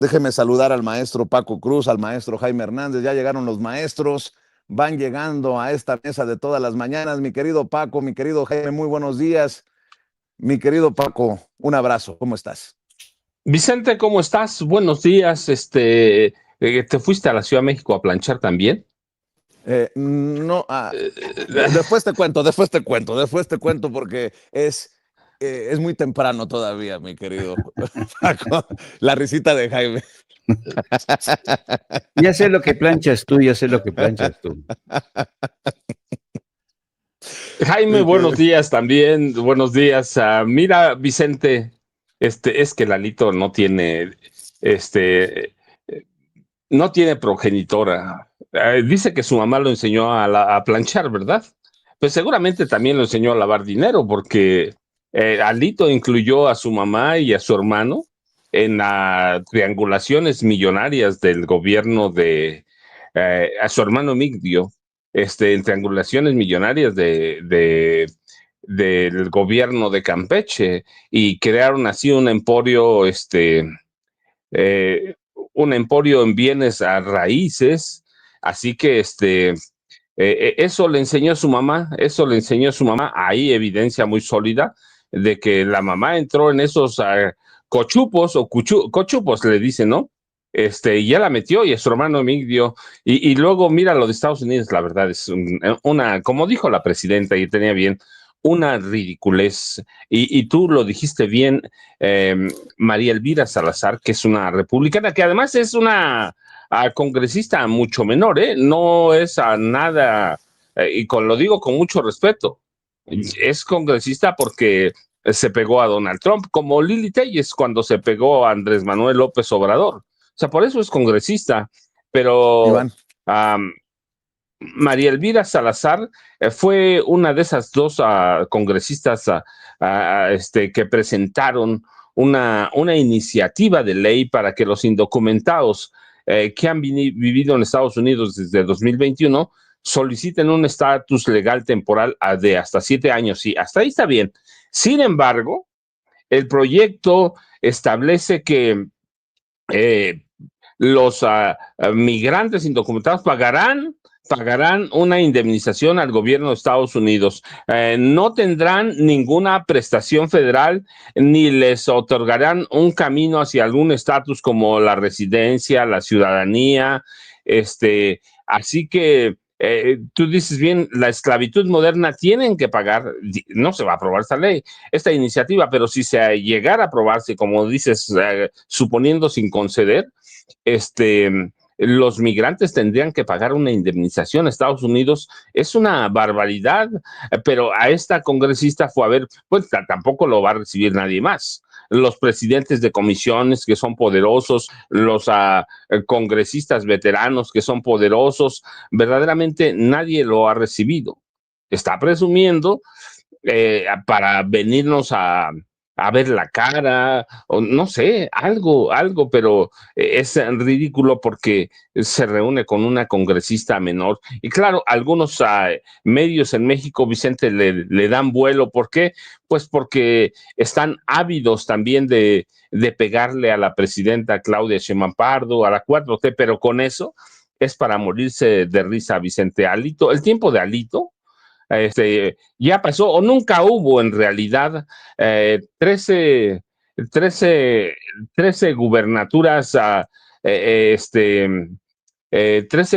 Déjeme saludar al maestro Paco Cruz, al maestro Jaime Hernández. Ya llegaron los maestros, van llegando a esta mesa de todas las mañanas. Mi querido Paco, mi querido Jaime, muy buenos días. Mi querido Paco, un abrazo. ¿Cómo estás? Vicente, ¿cómo estás? Buenos días. ¿Te fuiste a la Ciudad de México a planchar también? No, después te cuento porque es muy temprano todavía, mi querido Paco. La risita de Jaime. Ya sé lo que planchas tú, ya sé lo que planchas tú. Jaime, Mi buenos querido- días también. Buenos días. Mira, Vicente, es que Lalito este, no tiene progenitora. Dice que su mamá lo enseñó a planchar, ¿verdad? Pues seguramente también lo enseñó a lavar dinero, porque Alito incluyó a su mamá y a su hermano en las triangulaciones millonarias del gobierno a su hermano Migdio, en triangulaciones millonarias del gobierno de Campeche, y crearon así eh, un emporio en bienes a raíces. Así que eso le enseñó su mamá, eso le enseñó su mamá. Hay evidencia muy sólida de que la mamá entró en esos cochupos o cochupos, le dicen, ¿no? Y ya la metió, y a su hermano Migdio. Y luego, mira, lo de Estados Unidos, la verdad es como dijo la presidenta, y tenía bien, una ridiculez. Y tú lo dijiste bien, eh, María Elvira Salazar, que es una republicana, que además es una congresista mucho menor, ¿eh? No es a nada, lo digo con mucho respeto, es congresista porque se pegó a Donald Trump, como Lili Telles cuando se pegó a Andrés Manuel López Obrador. O sea, por eso es congresista. Pero Iván. um, María Elvira Salazar fue una de esas dos congresistas que presentaron una iniciativa de ley para que los indocumentados que han vivido en Estados Unidos desde 2021 soliciten un estatus legal temporal de hasta 7 años. Y hasta ahí está bien. Sin embargo, el proyecto establece que eh, los migrantes indocumentados pagarán una indemnización al gobierno de Estados Unidos. No tendrán ninguna prestación federal, ni les otorgarán un camino hacia algún estatus como la residencia, la ciudadanía. Así que tú dices bien, la esclavitud moderna tienen que pagar. No se va a aprobar esta iniciativa, pero si se llegara a aprobarse, como dices, suponiendo sin conceder, este, los migrantes tendrían que pagar una indemnización a Estados Unidos. Es una barbaridad, pero a esta congresista fue a ver, pues tampoco lo va a recibir nadie más. Los presidentes de comisiones que son poderosos, los congresistas veteranos que son poderosos, verdaderamente nadie lo ha recibido. Está presumiendo para venirnos a ver la cara, o no sé, algo, pero es ridículo porque se reúne con una congresista menor. Y claro, algunos medios en México, Vicente, le dan vuelo. ¿Por qué? Pues porque están ávidos también de pegarle a la presidenta Claudia Sheinbaum Pardo, a la 4T, pero con eso es para morirse de risa, Vicente. Alito, el tiempo de Alito ya pasó, o nunca hubo en realidad. 13, 13, 13 gubernaturas, 13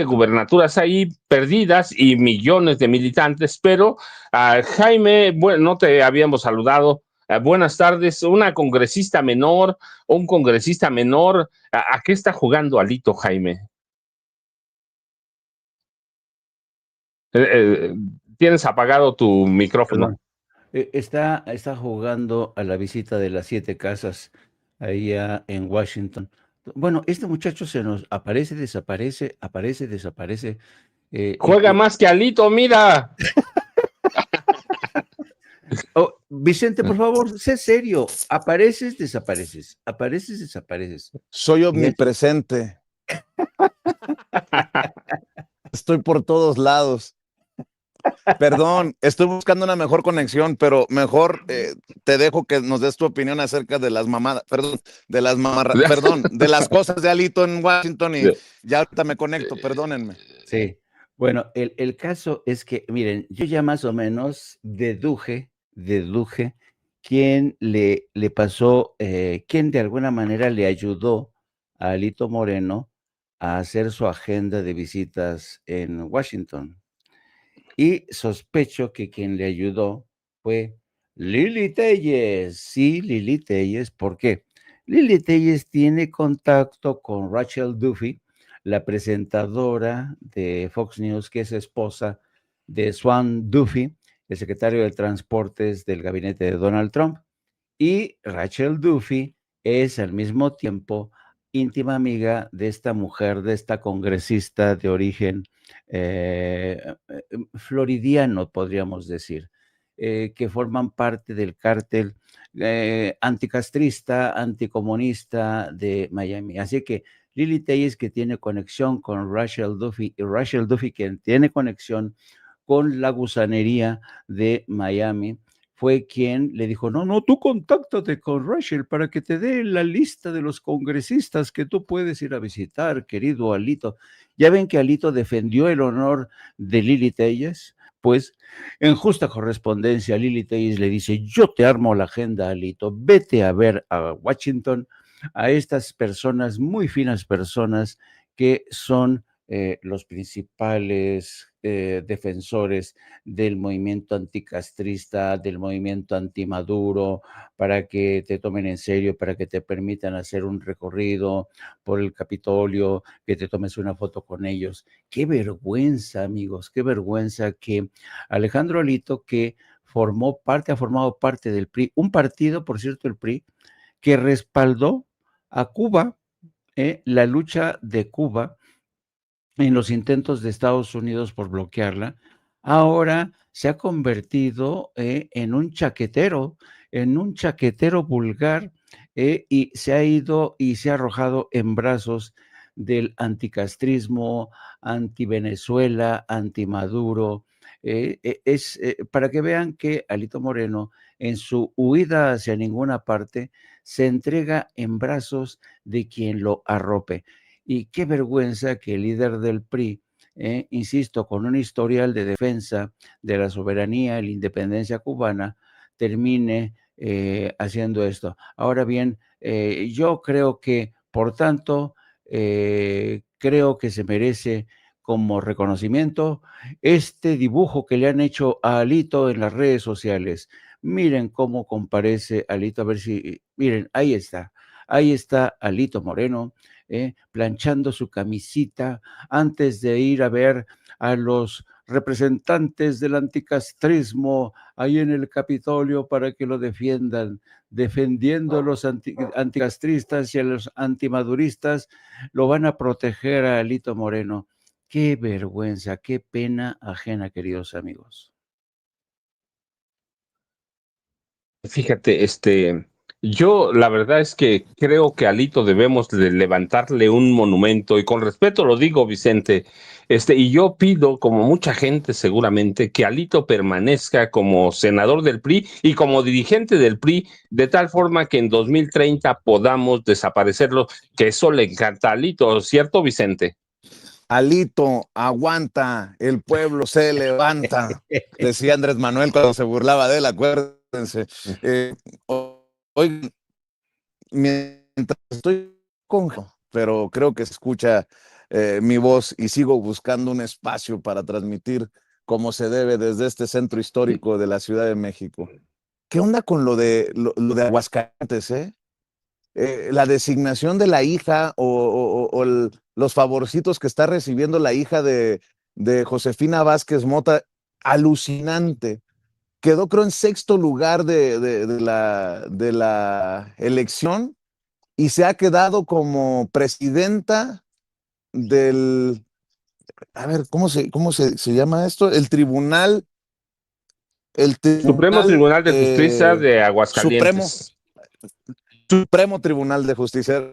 gubernaturas ahí perdidas y millones de militantes. Pero Jaime, bueno, no te habíamos saludado. Buenas tardes. Una congresista menor, un congresista menor, ¿a qué está jugando Alito, Jaime? Eh, eh, Tienes apagado tu micrófono. Perdón. Está jugando a la visita de las 7 casas allá en Washington. Bueno, este muchacho se nos aparece, desaparece, aparece, desaparece. Juega más que Alito, mira. Oh, Vicente, por favor, sé serio. Apareces, desapareces. Apareces, desapareces. Soy Y es- omnipresente. Estoy por todos lados. Perdón, estoy buscando una mejor conexión, pero mejor te dejo que nos des tu opinión acerca de las mamadas, perdón, de las cosas de Alito en Washington y ya ahorita me conecto, perdónenme. Sí, bueno, el caso es que, miren, yo ya más o menos deduje quién le pasó, quién de alguna manera le ayudó a Alito Moreno a hacer su agenda de visitas en Washington. Y sospecho que quien le ayudó fue Lili Telles. Sí, Lili Telles. ¿Por qué? Lili Telles tiene contacto con Rachel Duffy, la presentadora de Fox News, que es esposa de Swan Duffy, el secretario de Transportes del gabinete de Donald Trump. Y Rachel Duffy es al mismo tiempo íntima amiga de esta mujer, de esta congresista de origen floridiano, podríamos decir, que forman parte del cártel anticastrista, anticomunista de Miami. Así que Lili Telles, que tiene conexión con Rachel Duffy, y Rachel Duffy, que tiene conexión con la gusanería de Miami, fue quien le dijo, no, tú contáctate con Rachel para que te dé la lista de los congresistas que tú puedes ir a visitar, querido Alito. Ya ven que Alito defendió el honor de Lili Telles, pues en justa correspondencia Lili Telles le dice, yo te armo la agenda, Alito, vete a ver a Washington a estas personas, muy finas personas, que son los principales defensores del movimiento anticastrista, del movimiento antimaduro, para que te tomen en serio, para que te permitan hacer un recorrido por el Capitolio, que te tomes una foto con ellos. Qué vergüenza, amigos, qué vergüenza que Alejandro Alito, que ha formado parte del PRI, un partido, por cierto, el PRI, que respaldó a Cuba, la lucha de Cuba en los intentos de Estados Unidos por bloquearla, ahora se ha convertido en un chaquetero vulgar, y se ha ido y se ha arrojado en brazos del anticastrismo, anti-Venezuela, anti-Maduro. Para que vean que Alito Moreno, en su huida hacia ninguna parte, se entrega en brazos de quien lo arrope. Y qué vergüenza que el líder del PRI, insisto, con un historial de defensa de la soberanía y la independencia cubana, termine haciendo esto. Ahora bien, yo creo que, por tanto, creo que se merece como reconocimiento este dibujo que le han hecho a Alito en las redes sociales. Miren cómo comparece Alito, a ver si, miren, ahí está Alito Moreno, planchando su camisita antes de ir a ver a los representantes del anticastrismo ahí en el Capitolio para que lo defiendan, defendiendo a los anticastristas y a los antimaduristas, lo van a proteger a Alito Moreno. Qué vergüenza, qué pena ajena, queridos amigos. Fíjate, yo la verdad es que creo que a Alito debemos de levantarle un monumento, y con respeto lo digo, Vicente, y yo pido, como mucha gente seguramente, que Alito permanezca como senador del PRI y como dirigente del PRI, de tal forma que en 2030 podamos desaparecerlo, que eso le encanta a Alito, ¿cierto, Vicente? Alito, aguanta, el pueblo se levanta, decía Andrés Manuel cuando se burlaba de él, acuérdense. Hoy, mientras estoy con, pero creo que se escucha mi voz y sigo buscando un espacio para transmitir como se debe desde este centro histórico de la Ciudad de México. ¿Qué onda con lo de Aguascalientes, la designación de la hija o los favorcitos que está recibiendo la hija de Josefina Vázquez Mota, alucinante. Quedó, creo, en sexto lugar de la elección y se ha quedado como presidenta del, a ver, ¿cómo se llama esto? El Supremo Tribunal Tribunal de Justicia de Supremo, Aguascalientes. Supremo Tribunal de Justicia,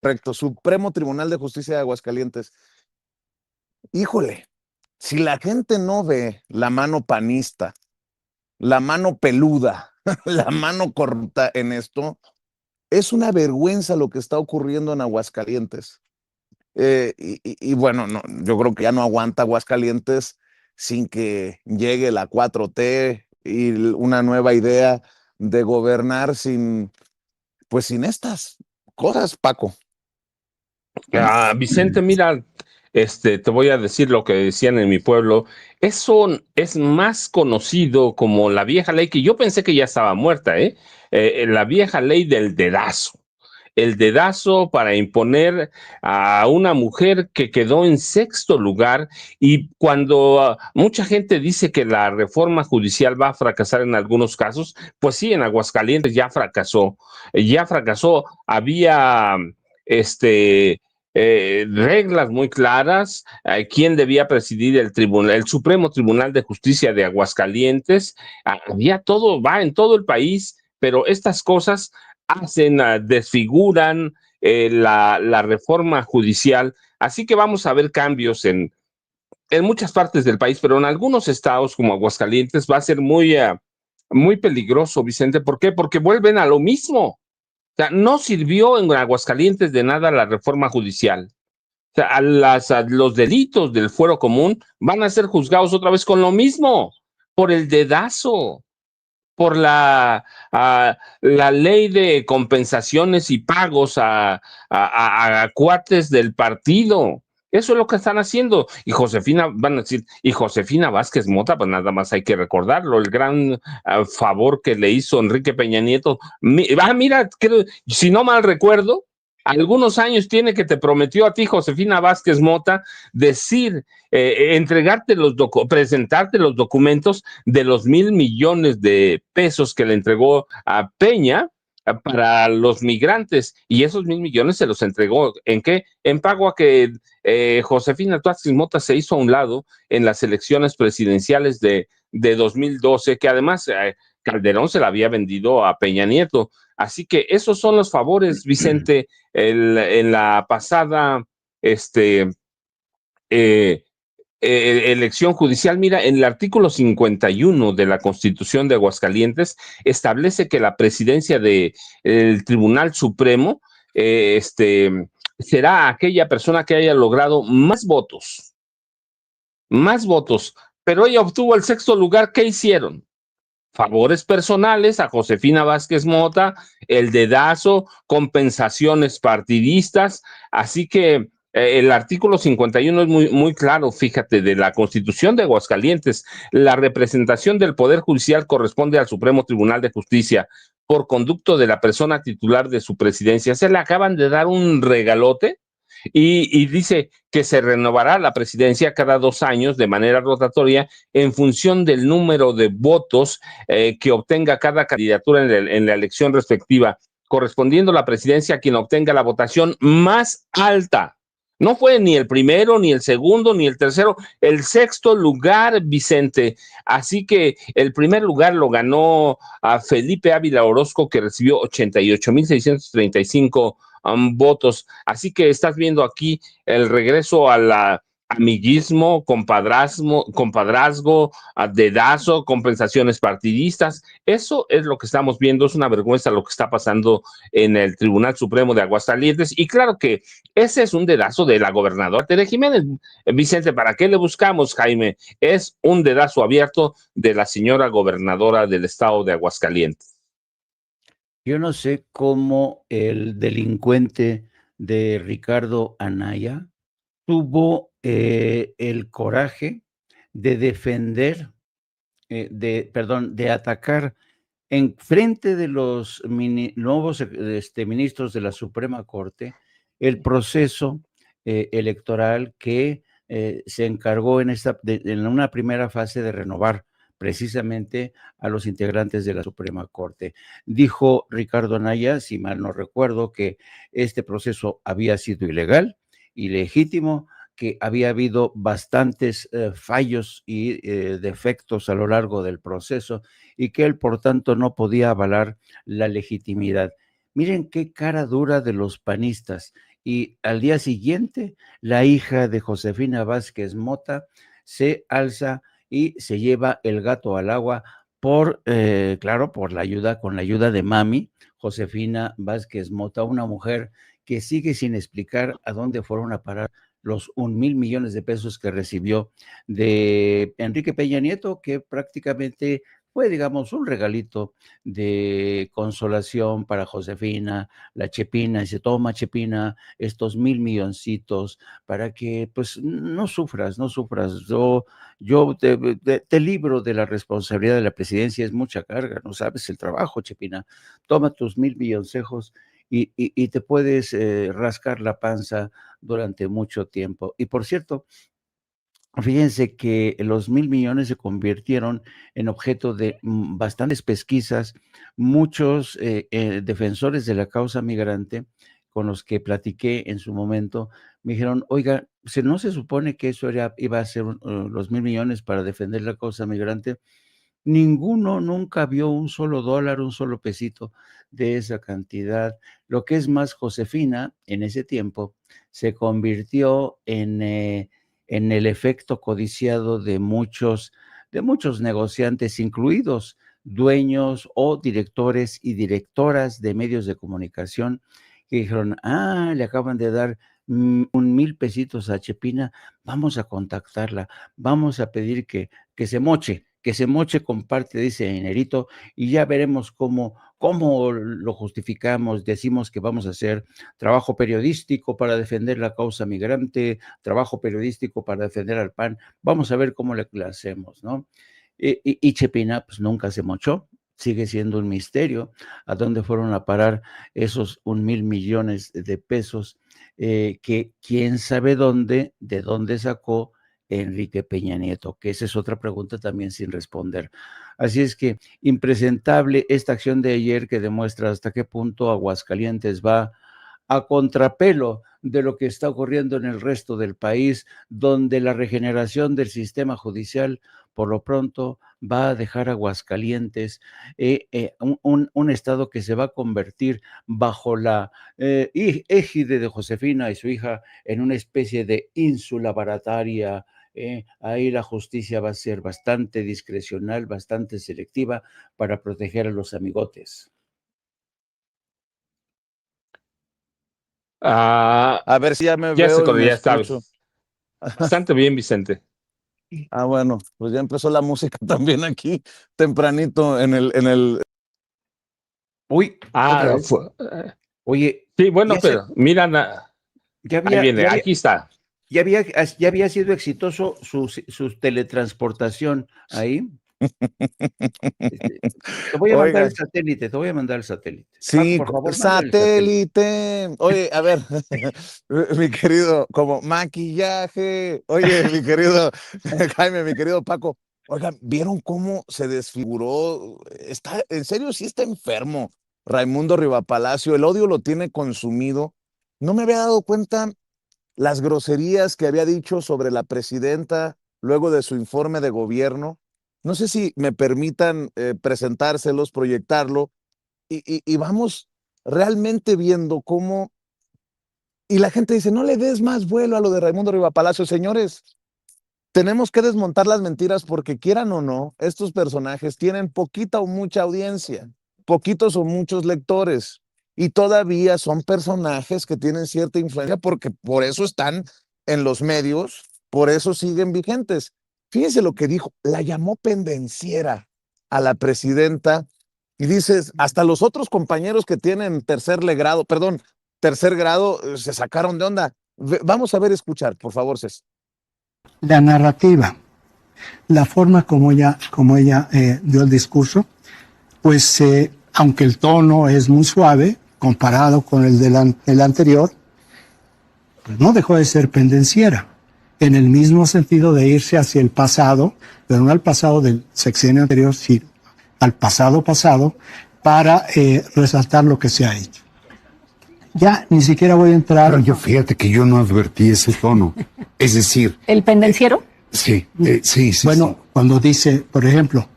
correcto, Supremo Tribunal de Justicia de Aguascalientes. Híjole, Si la gente no ve la mano panista, la mano peluda, la mano corta en esto, es una vergüenza lo que está ocurriendo en Aguascalientes. Y bueno, no, yo creo que ya no aguanta Aguascalientes sin que llegue la 4T y una nueva idea de gobernar sin, pues sin estas cosas, Paco. Vicente, mira, te voy a decir lo que decían en mi pueblo. Eso es más conocido como la vieja ley, que yo pensé que ya estaba muerta, ¿eh? La vieja ley del dedazo. El dedazo para imponer a una mujer que quedó en sexto lugar. Y cuando mucha gente dice que la reforma judicial va a fracasar en algunos casos, pues sí, en Aguascalientes ya fracasó. Había este reglas muy claras, quién debía presidir el tribunal, el Supremo Tribunal de Justicia de Aguascalientes. Había todo, va en todo el país, pero estas cosas hacen, desfiguran la reforma judicial. Así que vamos a ver cambios en muchas partes del país, pero en algunos estados como Aguascalientes va a ser muy peligroso, Vicente. ¿Por qué? Porque vuelven a lo mismo. O sea, no sirvió en Aguascalientes de nada la reforma judicial. O sea, a los delitos del fuero común van a ser juzgados otra vez con lo mismo, por el dedazo, por la ley de compensaciones y pagos a cuates del partido. Eso es lo que están haciendo. Y Josefina, van a decir, y Josefina Vázquez Mota, pues nada más hay que recordarlo, el gran favor que le hizo Enrique Peña Nieto. Mira, si no mal recuerdo, algunos años tiene que te prometió a ti, Josefina Vázquez Mota, decir, presentarte los documentos de los 1,000 millones de pesos que le entregó a Peña para los migrantes, y esos 1,000 millones se los entregó, ¿en qué? En pago a que Josefina Vázquez Mota se hizo a un lado en las elecciones presidenciales de 2012, que además Calderón se la había vendido a Peña Nieto. Así que esos son los favores, Vicente. En la pasada este, eh, elección judicial, mira, en el artículo 51 de la Constitución de Aguascalientes establece que la presidencia del Tribunal Supremo será aquella persona que haya logrado más votos, pero ella obtuvo el sexto lugar. ¿Qué hicieron? Favores personales a Josefina Vázquez Mota, el dedazo, compensaciones partidistas. Así que el artículo 51 es muy claro, fíjate, de la Constitución de Aguascalientes. La representación del Poder Judicial corresponde al Supremo Tribunal de Justicia por conducto de la persona titular de su presidencia. Se le acaban de dar un regalote. Y dice que se renovará la presidencia cada 2 años de manera rotatoria en función del número de votos que obtenga cada candidatura en la elección respectiva, correspondiendo la presidencia a quien obtenga la votación más alta. No fue ni el primero, ni el segundo, ni el tercero, el sexto lugar, Vicente. Así que el primer lugar lo ganó a Felipe Ávila Orozco, que recibió 88,635 votos. Así que estás viendo aquí el regreso a la amiguismo, compadrazgo, a dedazo, compensaciones partidistas. Eso es lo que estamos viendo. Es una vergüenza lo que está pasando en el Tribunal Supremo de Aguascalientes. Y claro que ese es un dedazo de la gobernadora Tere Jiménez. Vicente, ¿para qué le buscamos, Jaime? Es un dedazo abierto de la señora gobernadora del estado de Aguascalientes. Yo no sé cómo el delincuente de Ricardo Anaya tuvo el coraje de defender, de atacar en frente de los nuevos ministros de la Suprema Corte el proceso electoral que se encargó en una primera fase de renovar precisamente a los integrantes de la Suprema Corte. Dijo Ricardo Anaya, si mal no recuerdo, que este proceso había sido ilegal, ilegítimo, que había habido bastantes fallos y defectos a lo largo del proceso y que él, por tanto, no podía avalar la legitimidad. Miren qué cara dura de los panistas. Y al día siguiente, la hija de Josefina Vázquez Mota se alza y se lleva el gato al agua por, claro, con la ayuda de mami, Josefina Vázquez Mota, una mujer que sigue sin explicar a dónde fueron a parar los 1,000 millones de pesos que recibió de Enrique Peña Nieto, que prácticamente fue, digamos, un regalito de consolación para Josefina, la Chepina. Dice, toma, Chepina, estos 1,000 milloncitos para que, pues, no sufras. Yo te libro de la responsabilidad de la presidencia, es mucha carga, no sabes el trabajo, Chepina. Toma tus 1,000 milloncejos y te puedes rascar la panza durante mucho tiempo. Y por cierto, fíjense que los 1,000 millones se convirtieron en objeto de bastantes pesquisas. Muchos defensores de la causa migrante con los que platiqué en su momento me dijeron, oiga, ¿no se supone que eso iba a ser los 1,000 millones para defender la causa migrante? Ninguno nunca vio un solo dólar, un solo pesito de esa cantidad. Lo que es más, Josefina, en ese tiempo, se convirtió en el efecto codiciado de muchos negociantes, incluidos dueños o directores y directoras de medios de comunicación, que dijeron, le acaban de dar 1,000 pesitos a Chepina, vamos a contactarla, vamos a pedir que se moche con parte de ese dinerito y ya veremos cómo lo justificamos. Decimos que vamos a hacer trabajo periodístico para defender la causa migrante, trabajo periodístico para defender al PAN. Vamos a ver cómo le hacemos, ¿no? Y Chepina, pues nunca se mochó. Sigue siendo un misterio a dónde fueron a parar esos 1,000 millones de pesos que quién sabe de dónde sacó Enrique Peña Nieto, que esa es otra pregunta también sin responder. Así es que impresentable esta acción de ayer que demuestra hasta qué punto Aguascalientes va a contrapelo de lo que está ocurriendo en el resto del país, donde la regeneración del sistema judicial por lo pronto va a dejar Aguascalientes un estado que se va a convertir bajo la égide de Josefina y su hija en una especie de ínsula barataria. Ahí la justicia va a ser bastante discrecional, bastante selectiva para proteger a los amigotes. A ver si ya me ya veo y me ya está escucho. bastante bien, Vicente. Bueno, pues ya empezó la música también aquí, tempranito en el... Uy, otra vez. Oye. Sí, bueno, pero mira, ahí viene, aquí está. ¿Ya había sido exitoso su teletransportación ahí? Te voy a mandar el satélite, Sí, Paco, por favor, satélite. Oye, a ver, mi querido, como maquillaje. Oye, mi querido Jaime, mi querido Paco. Oigan, ¿vieron cómo se desfiguró? En serio, sí está enfermo Raimundo Rivapalacio. El odio lo tiene consumido. No me había dado cuenta las groserías que había dicho sobre la presidenta luego de su informe de gobierno. No sé si me permitan presentárselos, proyectarlo, y vamos realmente viendo cómo... Y la gente dice, no le des más vuelo a lo de Raimundo Rivapalacio. Señores, tenemos que desmontar las mentiras porque quieran o no, estos personajes tienen poquita o mucha audiencia, poquitos o muchos lectores. Y todavía son personajes que tienen cierta influencia porque por eso están en los medios, por eso siguen vigentes. Fíjense lo que dijo, la llamó pendenciera a la presidenta y dices, hasta los otros compañeros que tienen tercer grado se sacaron de onda. Vamos a ver, escuchar, por favor, Cés. La narrativa, la forma como ella dio el discurso, pues aunque el tono es muy suave, comparado con el anterior, pues no dejó de ser pendenciera, en el mismo sentido de irse hacia el pasado, pero no al pasado del sexenio anterior, sino al pasado, para resaltar lo que se ha hecho. Ya ni siquiera voy a entrar... Pero fíjate que yo no advertí ese tono, es decir... ¿El pendenciero? Sí. Bueno, sí. Cuando dice, por ejemplo,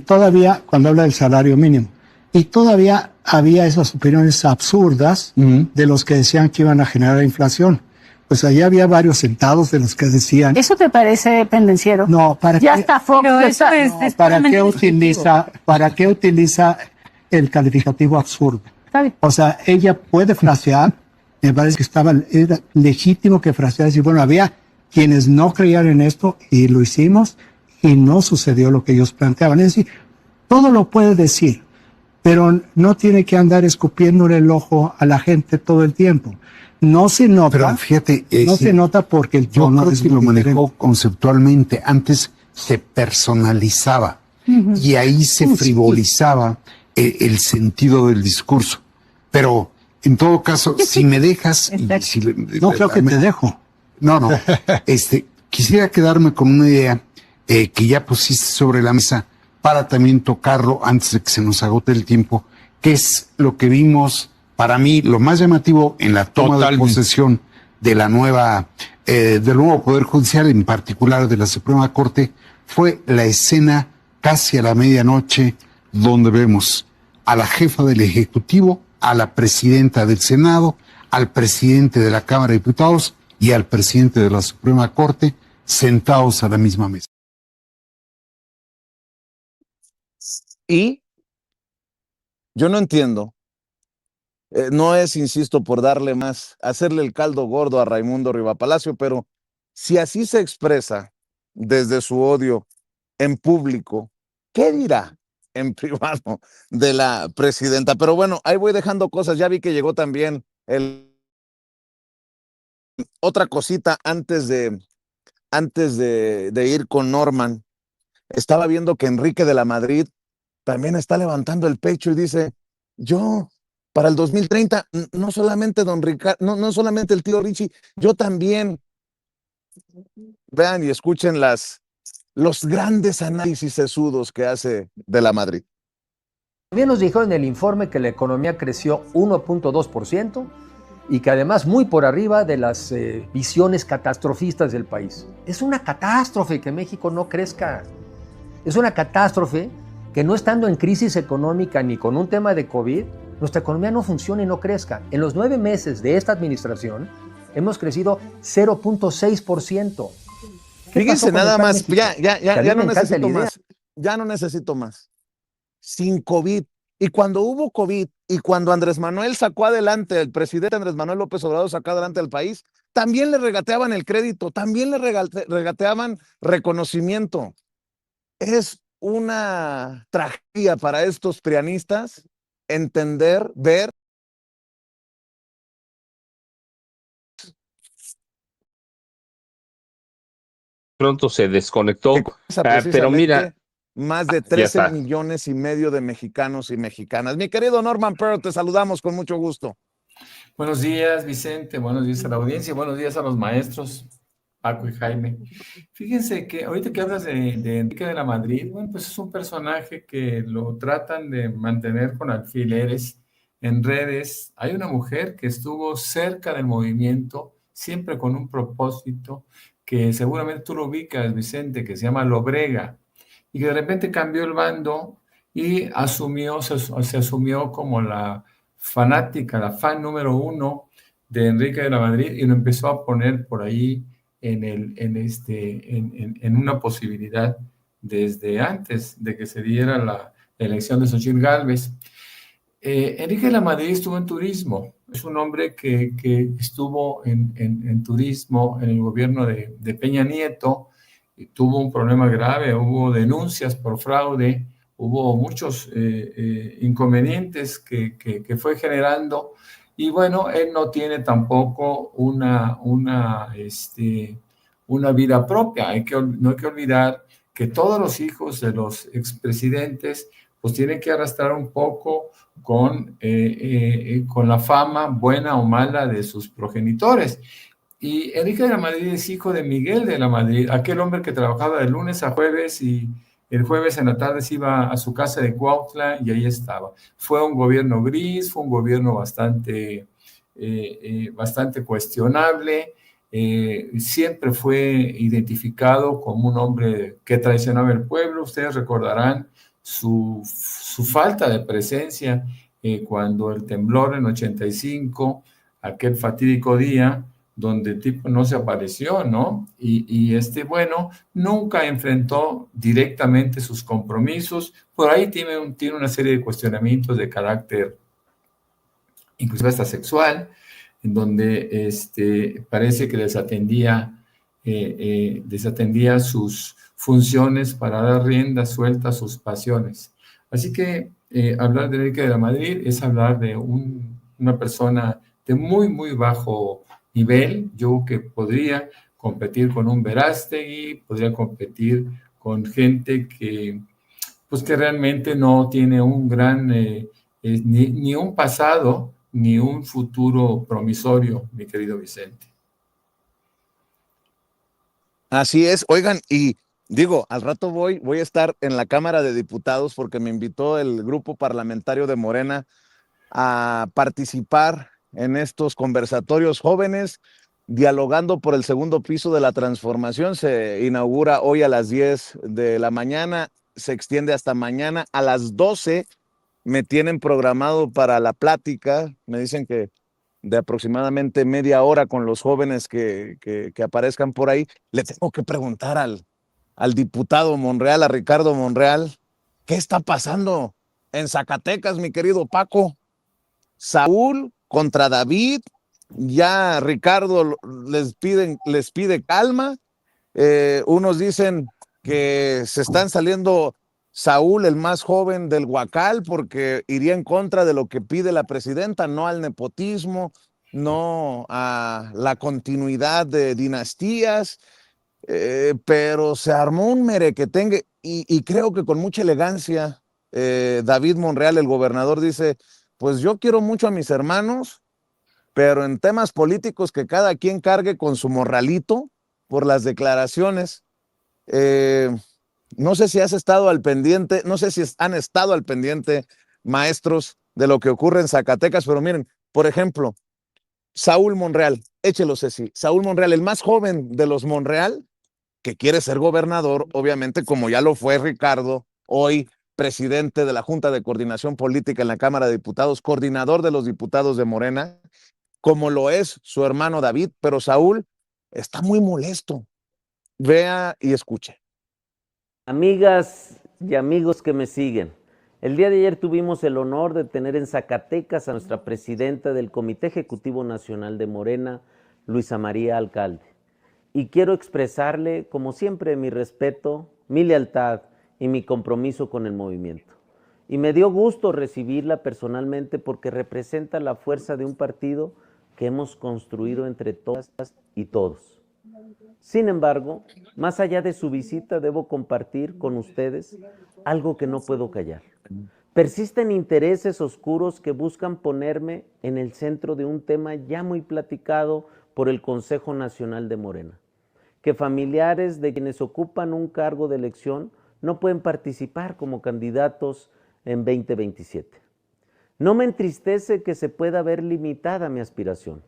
todavía, cuando habla del salario mínimo, y todavía había esas opiniones absurdas de los que decían que iban a generar inflación. Pues allá había varios sentados de los que decían... ¿Eso te parece pendenciero? No, ¿para ya qué? está Fox. Pero eso es, No, ¿para qué utiliza el calificativo absurdo? Está bien. O sea, ella puede frasear, me parece que era legítimo que fraseara, decir, bueno, había quienes no creían en esto y lo hicimos y no sucedió lo que ellos planteaban. Es decir, todo lo puede decir, pero no tiene que andar escupiéndole el ojo a la gente todo el tiempo. No se nota. Pero fíjate, no sí, se nota porque el yo tono creo es que lo muy manejó diferente. conceptualmente. Antes se personalizaba y ahí se Sí. frivolizaba el sentido del discurso. Pero en todo caso, si me dejas, y Exacto. si No creo que te dejo. No, quisiera quedarme con una idea que ya pusiste sobre la mesa para también tocarlo antes de que se nos agote el tiempo, que es lo que vimos, para mí, lo más llamativo en la toma de posesión de la del nuevo Poder Judicial, en particular de la Suprema Corte, fue la escena casi a la medianoche, donde vemos a la jefa del Ejecutivo, a la presidenta del Senado, al presidente de la Cámara de Diputados y al presidente de la Suprema Corte sentados a la misma mesa. Y yo no entiendo, no es, insisto, por darle más, hacerle el caldo gordo a Raimundo Rivapalacio, pero si así se expresa desde su odio en público, ¿qué dirá en privado de la presidenta? Pero bueno, ahí voy dejando cosas, ya vi que llegó también otra cosita antes de ir con Norman. Estaba viendo que Enrique de la Madrid también está levantando el pecho y dice, yo para el 2030, no solamente don Ricardo, no solamente el tío Richie, yo también. Vean y escuchen los grandes análisis sesudos que hace de la Madrid. También nos dijeron en el informe que la economía creció 1.2% y que además muy por arriba de las visiones catastrofistas del país. Es una catástrofe que México no crezca. Es una catástrofe que no estando en crisis económica ni con un tema de COVID, nuestra economía no funcione y no crezca. En los 9 meses de esta administración hemos crecido 0.6%. Fíjense nada más, ya no necesito idea. más, ya no necesito más. Sin COVID. Y cuando hubo COVID y cuando Andrés Manuel sacó adelante, el presidente Andrés Manuel López Obrador sacó adelante al país, también le regateaban el crédito, también le regateaban reconocimiento. Es una tragedia para estos prianistas entender, ver. Pronto se desconectó, pero Precisamente mira, más de ya 13 está. millones y medio de mexicanos y mexicanas. Mi querido Norman Pearl, te saludamos con mucho gusto. Buenos días, Vicente. Buenos días a la audiencia. Buenos días a los maestros, Paco y Jaime. Fíjense que ahorita que hablas de Enrique de la Madrid, bueno, pues es un personaje que lo tratan de mantener con alfileres en redes. Hay una mujer que estuvo cerca del movimiento, siempre con un propósito, que seguramente tú lo ubicas, Vicente, que se llama Lobrega, y que de repente cambió el bando y se asumió como la fanática, la fan número 1 de Enrique de la Madrid, y lo empezó a poner por ahí en una posibilidad desde antes de que se diera la elección de Xochitl Gálvez. Enrique de la Madrid estuvo en turismo, es un hombre que estuvo en turismo en el gobierno de Peña Nieto, y tuvo un problema grave, hubo denuncias por fraude, hubo muchos inconvenientes que fue generando, y bueno, él no tiene tampoco una vida propia. No hay que olvidar que todos los hijos de los expresidentes pues tienen que arrastrar un poco con la fama, buena o mala, de sus progenitores. Y Enrique de la Madrid es hijo de Miguel de la Madrid, aquel hombre que trabajaba de lunes a jueves y el jueves en la tarde se iba a su casa de Cuautla y ahí estaba. Fue un gobierno gris, fue un gobierno bastante cuestionable. Siempre fue identificado como un hombre que traicionaba el pueblo. Ustedes recordarán su falta de presencia cuando el temblor en 85, aquel fatídico día donde el tipo no se apareció, ¿no? Bueno, nunca enfrentó directamente sus compromisos. Por ahí tiene una serie de cuestionamientos de carácter, inclusive hasta sexual, en donde parece que desatendía sus funciones para dar rienda suelta a sus pasiones. Así que hablar de Enrique de la Madrid es hablar de una persona de muy, muy bajo nivel. Yo que podría competir con un Verástegui, podría competir con gente que realmente no tiene un gran, ni un pasado, ni un futuro promisorio, mi querido Vicente. Así es, oigan, y digo, al rato voy a estar en la Cámara de Diputados porque me invitó el grupo parlamentario de Morena a participar en estos conversatorios jóvenes, dialogando por el segundo piso de la transformación. Se inaugura hoy a las 10 de la mañana, se extiende hasta mañana a las 12. Me tienen programado para la plática, me dicen que de aproximadamente media hora con los jóvenes que aparezcan por ahí. Le tengo que preguntar al diputado Monreal, a Ricardo Monreal, ¿qué está pasando en Zacatecas, mi querido Paco? Saúl contra David, ya Ricardo les pide calma. Unos dicen que se están saliendo Saúl, el más joven del Huacal, porque iría en contra de lo que pide la presidenta, no al nepotismo, no a la continuidad de dinastías, pero se armó un merequetengue y creo que con mucha elegancia David Monreal, el gobernador, dice, pues yo quiero mucho a mis hermanos, pero en temas políticos que cada quien cargue con su morralito por las declaraciones. No sé si has estado al pendiente, no sé si han estado al pendiente, maestros, de lo que ocurre en Zacatecas, pero miren, por ejemplo, Saúl Monreal, échelo Ceci, Saúl Monreal, el más joven de los Monreal, que quiere ser gobernador, obviamente, como ya lo fue Ricardo, hoy presidente de la Junta de Coordinación Política en la Cámara de Diputados, coordinador de los diputados de Morena, como lo es su hermano David, pero Saúl está muy molesto. Vea y escuche. Amigas y amigos que me siguen, el día de ayer tuvimos el honor de tener en Zacatecas a nuestra presidenta del Comité Ejecutivo Nacional de Morena, Luisa María Alcalde. Y quiero expresarle, como siempre, mi respeto, mi lealtad y mi compromiso con el movimiento. Y me dio gusto recibirla personalmente porque representa la fuerza de un partido que hemos construido entre todas y todos. Sin embargo, más allá de su visita, debo compartir con ustedes algo que no puedo callar. Persisten intereses oscuros que buscan ponerme en el centro de un tema ya muy platicado por el Consejo Nacional de Morena, que familiares de quienes ocupan un cargo de elección no pueden participar como candidatos en 2027. No me entristece que se pueda ver limitada mi aspiración.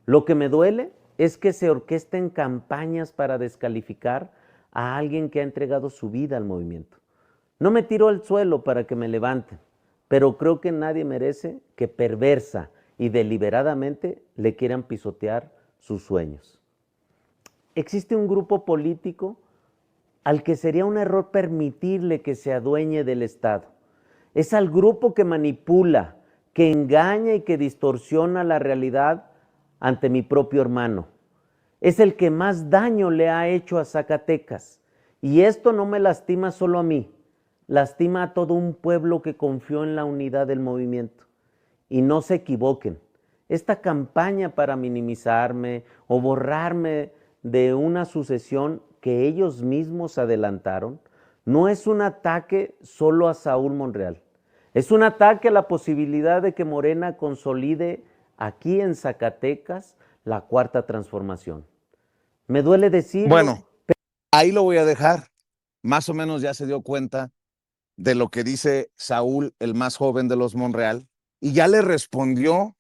Lo que me duele es que se orquesten campañas para descalificar a alguien que ha entregado su vida al movimiento. No me tiro al suelo para que me levanten, pero creo que nadie merece que perversa y deliberadamente le quieran pisotear sus sueños. Existe un grupo político al que sería un error permitirle que se adueñe del Estado. Es al grupo que manipula, que engaña y que distorsiona la realidad ante mi propio hermano. Es el que más daño le ha hecho a Zacatecas. Y esto no me lastima solo a mí, lastima a todo un pueblo que confió en la unidad del movimiento. Y no se equivoquen, esta campaña para minimizarme o borrarme de una sucesión que ellos mismos adelantaron, no es un ataque solo a Saúl Monreal. Es un ataque a la posibilidad de que Morena consolide aquí en Zacatecas la cuarta transformación. Me duele decirlo. Bueno, ahí lo voy a dejar. Más o menos ya se dio cuenta de lo que dice Saúl, el más joven de los Monreal, y ya le respondió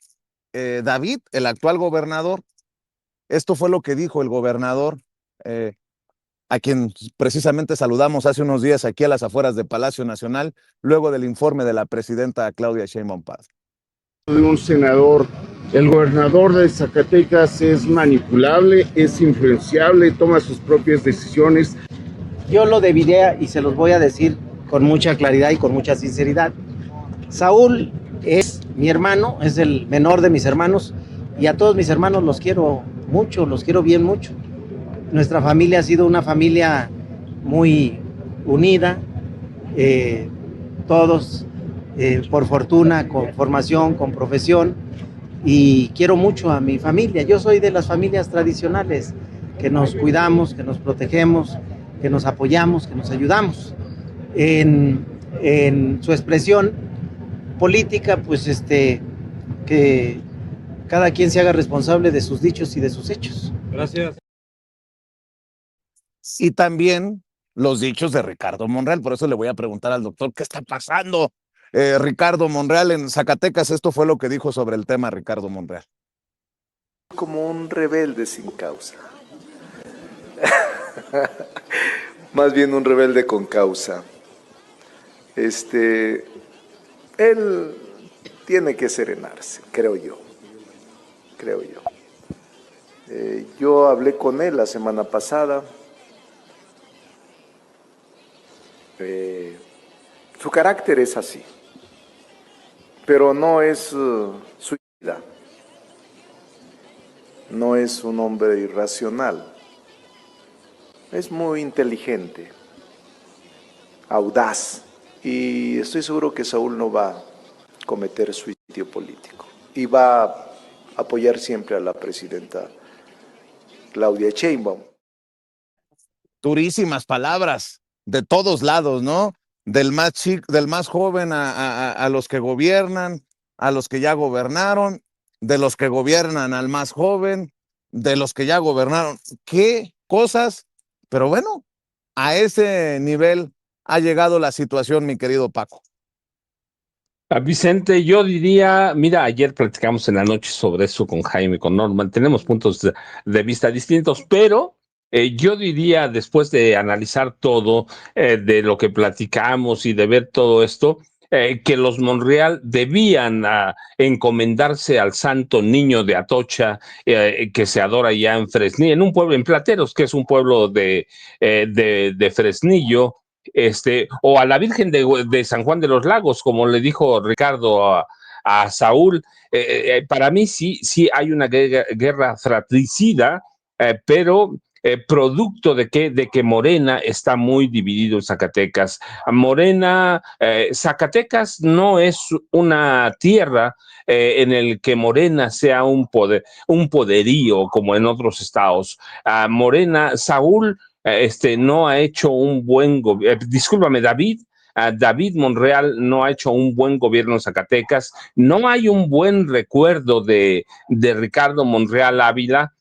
David, el actual gobernador. Esto fue lo que dijo el gobernador, a quien precisamente saludamos hace unos días aquí a las afueras de Palacio Nacional, luego del informe de la presidenta Claudia Sheinbaum Pardo. De un senador El gobernador de Zacatecas es manipulable, es influenciable, toma sus propias decisiones. Yo lo dividiría y se los voy a decir con mucha claridad y con mucha sinceridad. Saúl es mi hermano, es el menor de mis hermanos, y a todos mis hermanos los quiero mucho, los quiero bien mucho. Nuestra familia ha sido una familia muy unida, todos por fortuna, con formación, con profesión, y quiero mucho a mi familia. Yo soy de las familias tradicionales, que nos cuidamos, que nos protegemos, que nos apoyamos, que nos ayudamos. En su expresión política, pues que cada quien se haga responsable de sus dichos y de sus hechos. Gracias. Y también los dichos de Ricardo Monreal. Por eso le voy a preguntar al doctor, ¿qué está pasando? Ricardo Monreal en Zacatecas, esto fue lo que dijo sobre el tema Ricardo Monreal. Como un rebelde sin causa. Más bien un rebelde con causa. Él tiene que serenarse, creo yo. Yo hablé con él la semana pasada. Su carácter es así, pero no es suicida. No es un hombre irracional. Es muy inteligente, audaz, y estoy seguro que Saúl no va a cometer suicidio político y va a apoyar siempre a la presidenta Claudia Sheinbaum. Durísimas palabras de todos lados, ¿no? Del más joven a los que gobiernan, a los que ya gobernaron, de los que gobiernan al más joven, de los que ya gobernaron. ¿Qué cosas? Pero bueno, a ese nivel ha llegado la situación, mi querido Paco. Vicente, yo diría, mira, ayer platicamos en la noche sobre eso con Jaime, con Norman, tenemos puntos de vista distintos, pero yo diría, después de analizar todo, de lo que platicamos y de ver todo esto, que los Monreal debían encomendarse al Santo Niño de Atocha, que se adora ya en Fresnillo, en un pueblo, en Plateros, que es un pueblo de Fresnillo, o a la Virgen de San Juan de los Lagos, como le dijo Ricardo a Saúl. Para mí sí hay una guerra fratricida, pero producto de que Morena está muy dividido en Zacatecas. Zacatecas no es una tierra en el que Morena sea un poderío como en otros estados. Morena, Saúl no ha hecho un buen gobierno. Discúlpame, David Monreal no ha hecho un buen gobierno en Zacatecas. No hay un buen recuerdo de Ricardo Monreal Ávila.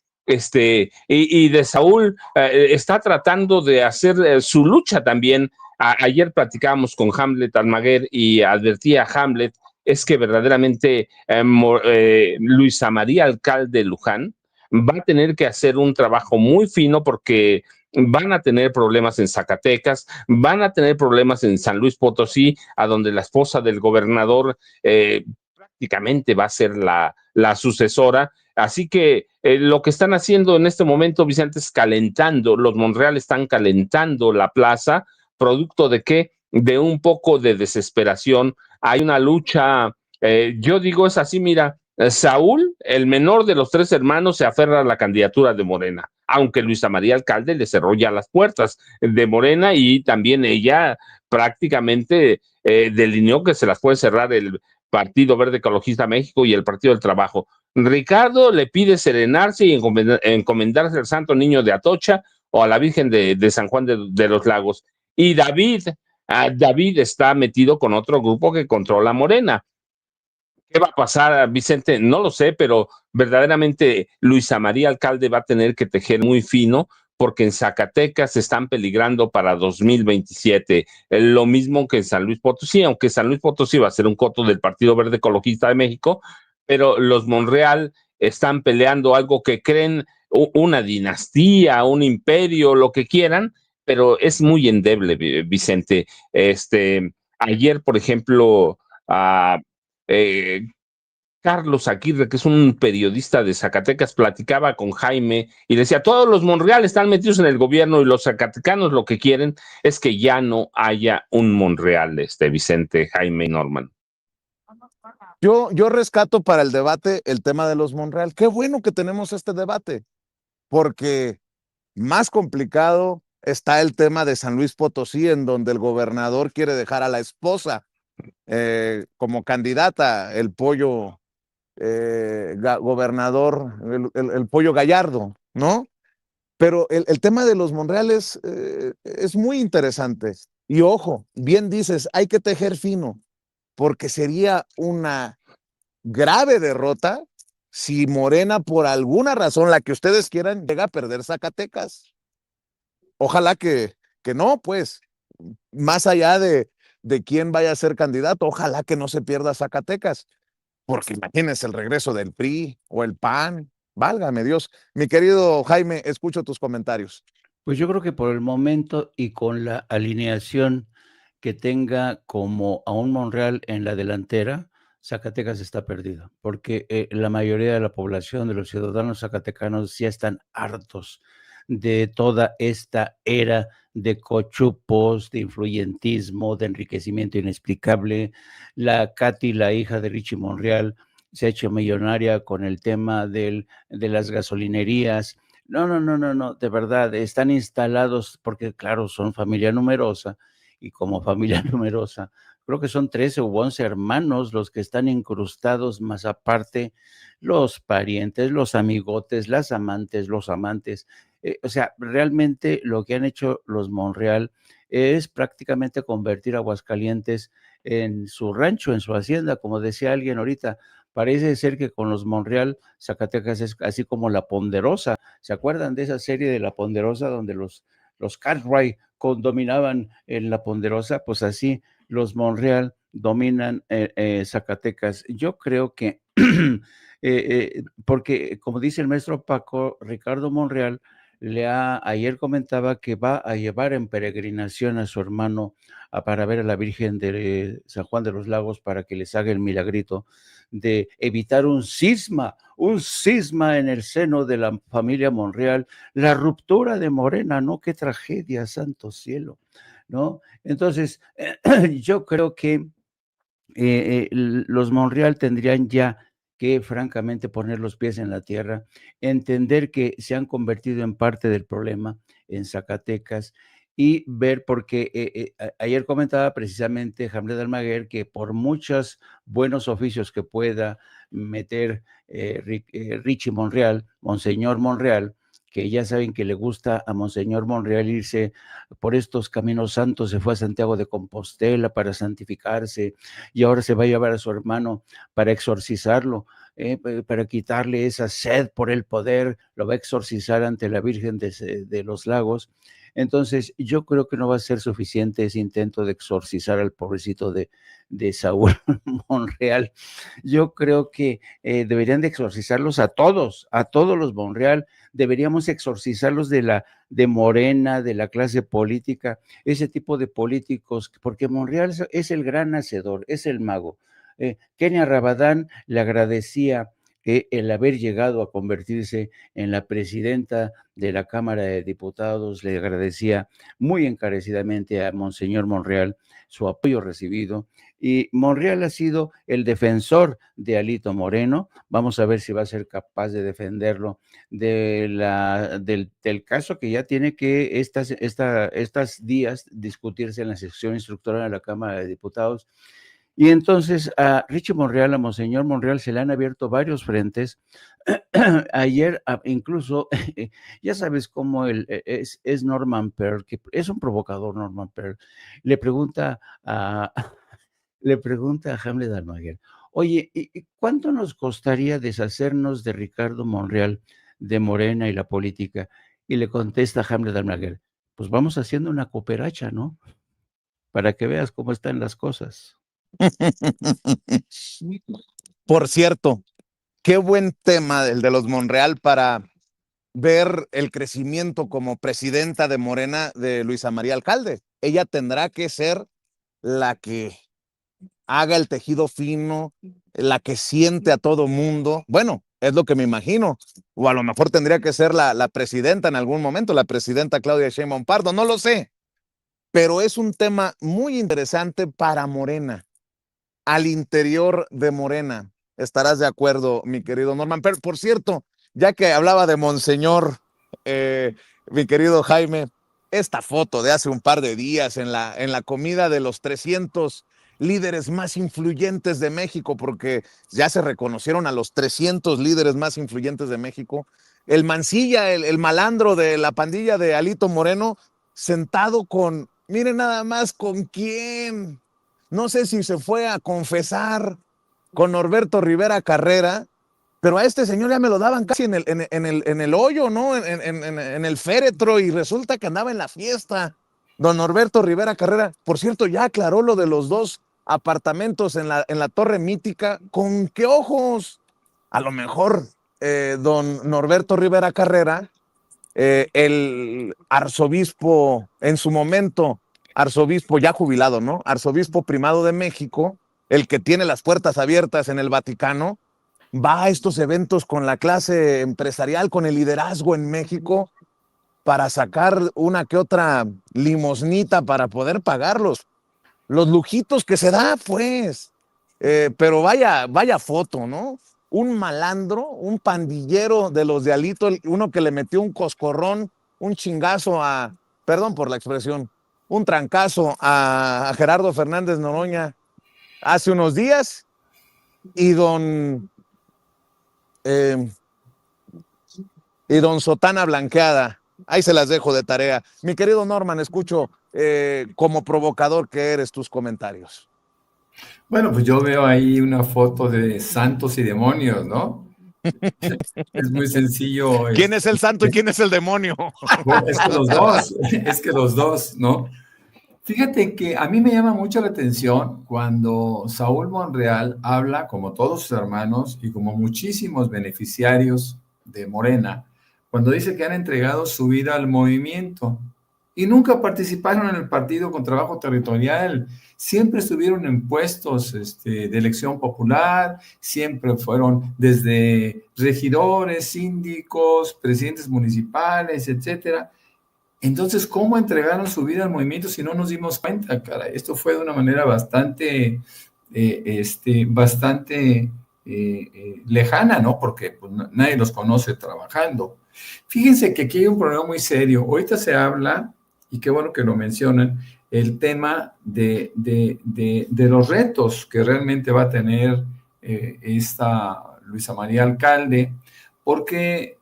Y de Saúl está tratando de hacer su lucha también. Ayer platicábamos con Hamlet Almaguer y advertía a Hamlet, es que verdaderamente Luisa María Alcalde Luján va a tener que hacer un trabajo muy fino, porque van a tener problemas en Zacatecas, van a tener problemas en San Luis Potosí, a donde la esposa del gobernador prácticamente va a ser la sucesora. Así que lo que están haciendo en este momento, Vicente, es calentando. Los Monreal están calentando la plaza, producto de que de un poco de desesperación. Hay una lucha, yo digo, es así, mira, Saúl, el menor de los tres hermanos, se aferra a la candidatura de Morena, aunque Luisa María Alcalde le cerró ya las puertas de Morena, y también ella prácticamente delineó que se las puede cerrar el Partido Verde Ecologista México y el Partido del Trabajo. Ricardo le pide serenarse y encomendarse al Santo Niño de Atocha o a la Virgen de San Juan de los Lagos. Y David está metido con otro grupo que controla Morena. ¿Qué va a pasar, Vicente? No lo sé, pero verdaderamente Luisa María Alcalde va a tener que tejer muy fino, porque en Zacatecas están peligrando para 2027. Lo mismo que en San Luis Potosí, aunque San Luis Potosí va a ser un coto del Partido Verde Ecologista de México, pero los Monreal están peleando algo que creen una dinastía, un imperio, lo que quieran, pero es muy endeble, Vicente. Ayer, por ejemplo, Carlos Aguirre, que es un periodista de Zacatecas, platicaba con Jaime y decía, todos los Monreal están metidos en el gobierno y los zacatecanos lo que quieren es que ya no haya un Monreal, Vicente, Jaime y Norman. Yo rescato para el debate el tema de los Monreal. Qué bueno que tenemos este debate, porque más complicado está el tema de San Luis Potosí, en donde el gobernador quiere dejar a la esposa como candidata, el pollo gobernador, el pollo Gallardo, ¿no? Pero el tema de los Monreales es muy interesante. Y ojo, bien dices, hay que tejer fino, porque sería una grave derrota si Morena, por alguna razón, la que ustedes quieran, llega a perder Zacatecas. Ojalá que no, pues, más allá de quién vaya a ser candidato, ojalá que no se pierda Zacatecas, porque imagínense el regreso del PRI o el PAN, válgame Dios. Mi querido Jaime, escucho tus comentarios. Pues yo creo que por el momento y con la alineación que tenga como a un Monreal en la delantera, Zacatecas está perdido, porque la mayoría de la población, de los ciudadanos zacatecanos, ya están hartos de toda esta era de cochupos, de influyentismo, de enriquecimiento inexplicable. La Katy, la hija de Richie Monreal, se ha hecho millonaria con el tema de las gasolinerías. No, de verdad, están instalados porque, claro, son familia numerosa y como familia numerosa, creo que son 13 u 11 hermanos los que están incrustados, más aparte los parientes, los amigotes, las amantes, los amantes. O sea, realmente lo que han hecho los Monreal es prácticamente convertir Aguascalientes en su rancho, en su hacienda, como decía alguien ahorita. Parece ser que con los Monreal, Zacatecas es así como La Ponderosa. ¿Se acuerdan de esa serie de La Ponderosa donde los Cartwright dominaban en La Ponderosa? Pues así los Monreal dominan Zacatecas. Yo creo que, porque como dice el maestro Paco, Ricardo Monreal ayer comentaba que va a llevar en peregrinación a su hermano para ver a la Virgen de San Juan de los Lagos para que les haga el milagrito de evitar un cisma en el seno de la familia Monreal, la ruptura de Morena, ¿no? Qué tragedia, santo cielo, ¿no? Entonces, yo creo que los Monreal tendrían ya que francamente poner los pies en la tierra, entender que se han convertido en parte del problema en Zacatecas y ver, porque ayer comentaba precisamente Hamlet Almaguer que por muchos buenos oficios que pueda meter Richie Monreal, Monseñor Monreal, que ya saben que le gusta a Monseñor Monreal irse por estos caminos santos, se fue a Santiago de Compostela para santificarse y ahora se va a llevar a su hermano para exorcizarlo, para quitarle esa sed por el poder, lo va a exorcizar ante la Virgen de los Lagos. Entonces, yo creo que no va a ser suficiente ese intento de exorcizar al pobrecito de Saúl Monreal. Yo creo que deberían de exorcizarlos a todos los Monreal, deberíamos exorcizarlos de Morena, de la clase política, ese tipo de políticos, porque Monreal es el gran hacedor, es el mago. Kenia Rabadán le agradecía el haber llegado a convertirse en la presidenta de la Cámara de Diputados, le agradecía muy encarecidamente a Monseñor Monreal su apoyo recibido, y Monreal ha sido el defensor de Alito Moreno. Vamos a ver si va a ser capaz de defenderlo del caso que ya tiene que estas días discutirse en la sección instructora de la Cámara de Diputados. Y entonces a Richie Monreal, a Monseñor Monreal, se le han abierto varios frentes. Ayer incluso, ya sabes cómo es Norman Pearl, que es un provocador. Norman Pearl le pregunta a Hamlet Almaguer, oye, ¿y cuánto nos costaría deshacernos de Ricardo Monreal, de Morena y la política? Y le contesta Hamlet Almaguer, pues vamos haciendo una cooperacha, ¿no? Para que veas cómo están las cosas. Por cierto, qué buen tema el de los Monreal para ver el crecimiento como presidenta de Morena de Luisa María Alcalde. Ella tendrá que ser la que haga el tejido fino, la que siente a todo mundo. Bueno, es lo que me imagino. O a lo mejor tendría que ser la presidenta en algún momento, la presidenta Claudia Sheinbaum Pardo, no lo sé. Pero es un tema muy interesante para Morena, al interior de Morena. Estarás de acuerdo, mi querido Norman. Pero, por cierto, ya que hablaba de Monseñor, mi querido Jaime, esta foto de hace un par de días en la comida de los 300 líderes más influyentes de México, porque ya se reconocieron a los 300 líderes más influyentes de México. El Mancilla, el malandro de la pandilla de Alito Moreno, sentado con, miren nada más con quién. No sé si se fue a confesar con Norberto Rivera Carrera, pero a este señor ya me lo daban casi en el hoyo, ¿no? En el féretro, y resulta que andaba en la fiesta. Don Norberto Rivera Carrera, por cierto, ya aclaró lo de los 2 apartamentos en la Torre Mítica. ¿Con qué ojos? A lo mejor don Norberto Rivera Carrera, el arzobispo en su momento, arzobispo ya jubilado, ¿no? Arzobispo primado de México, el que tiene las puertas abiertas en el Vaticano, va a estos eventos con la clase empresarial, con el liderazgo en México, para sacar una que otra limosnita para poder pagarlos. Los lujitos que se da, pues. Pero vaya foto, ¿no? Un malandro, un pandillero de los de Alito, uno que le metió un coscorrón, un chingazo perdón por la expresión, un trancazo a Gerardo Fernández Noroña hace unos días, y don Sotana Blanqueada. Ahí se las dejo de tarea. Mi querido Norman, escucho como provocador que eres tus comentarios. Bueno, pues yo veo ahí una foto de santos y demonios, ¿no? Es muy sencillo. ¿Quién es el santo y quién es el demonio? Es que los dos, ¿no? Fíjate que a mí me llama mucho la atención cuando Saúl Monreal habla, como todos sus hermanos y como muchísimos beneficiarios de Morena, cuando dice que han entregado su vida al movimiento y nunca participaron en el partido con trabajo territorial, siempre estuvieron en puestos de elección popular, siempre fueron desde regidores, síndicos, presidentes municipales, etcétera. Entonces, ¿cómo entregaron su vida al movimiento si no nos dimos cuenta, cara? Esto fue de una manera bastante lejana, ¿no? Porque pues, nadie los conoce trabajando. Fíjense que aquí hay un problema muy serio. Ahorita se habla, y qué bueno que lo mencionan, el tema de los retos que realmente va a tener esta Luisa María Alcalde, porque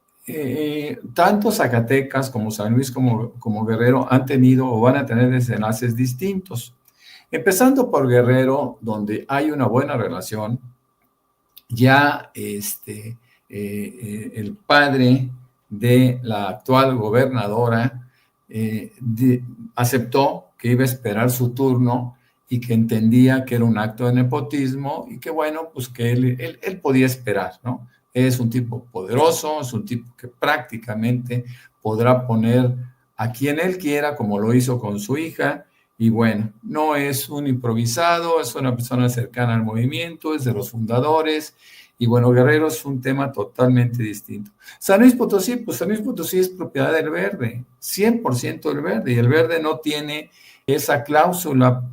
tanto Zacatecas como San Luis como Guerrero han tenido o van a tener desenlaces distintos. Empezando por Guerrero, donde hay una buena relación, ya el padre de la actual gobernadora aceptó que iba a esperar su turno y que entendía que era un acto de nepotismo y que bueno, pues que él podía esperar, ¿no? Es un tipo poderoso, es un tipo que prácticamente podrá poner a quien él quiera, como lo hizo con su hija, y bueno, no es un improvisado, es una persona cercana al movimiento, es de los fundadores, y bueno, Guerrero es un tema totalmente distinto. San Luis Potosí, pues San Luis Potosí es propiedad del Verde, 100% del Verde, y el Verde no tiene esa cláusula,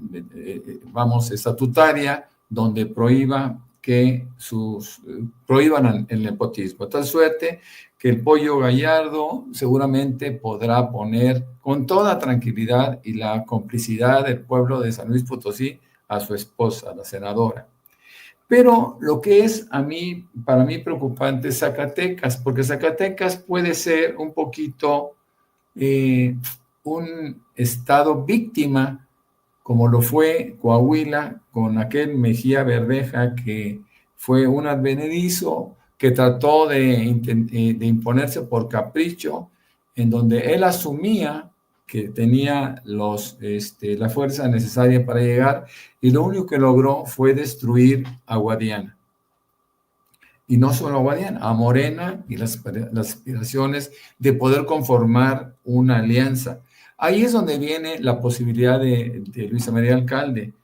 estatutaria, donde prohíban el nepotismo. De tal suerte que el Pollo Gallardo seguramente podrá poner con toda tranquilidad y la complicidad del pueblo de San Luis Potosí a su esposa, la senadora. Pero lo que es para mí preocupante es Zacatecas, porque Zacatecas puede ser un poquito un estado víctima, como lo fue Coahuila, con aquel Mejía Verdeja que fue un advenedizo que trató de imponerse por capricho, en donde él asumía que tenía la fuerza necesaria para llegar, y lo único que logró fue destruir a Guadiana. Y no solo a Guadiana, a Morena y las aspiraciones de poder conformar una alianza. Ahí es donde viene la posibilidad de Luisa María Alcalde.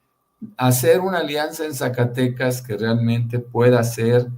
hacer una alianza en Zacatecas que realmente pueda ser,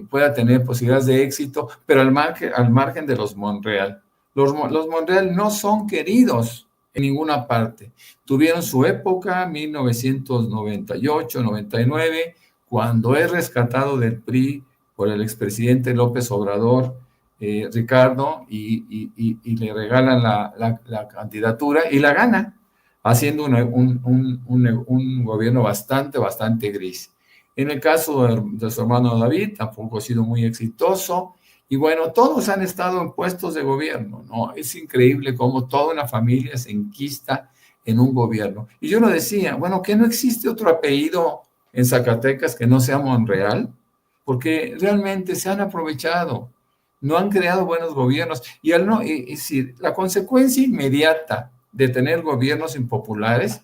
pueda tener posibilidades de éxito, pero al margen de los Monreal. Los Monreal no son queridos en ninguna parte. Tuvieron su época, 1998, 99, cuando es rescatado del PRI por el expresidente López Obrador, Ricardo, y le regalan la candidatura y la gana, haciendo un gobierno bastante gris. En el caso de su hermano David, tampoco ha sido muy exitoso. Y bueno, todos han estado en puestos de gobierno, ¿no? Es increíble cómo toda una familia se enquista en un gobierno. Y yo lo decía, bueno, que no existe otro apellido en Zacatecas que no sea Monreal, porque realmente se han aprovechado, no han creado buenos gobiernos. Y al no, es decir, la consecuencia inmediata de tener gobiernos impopulares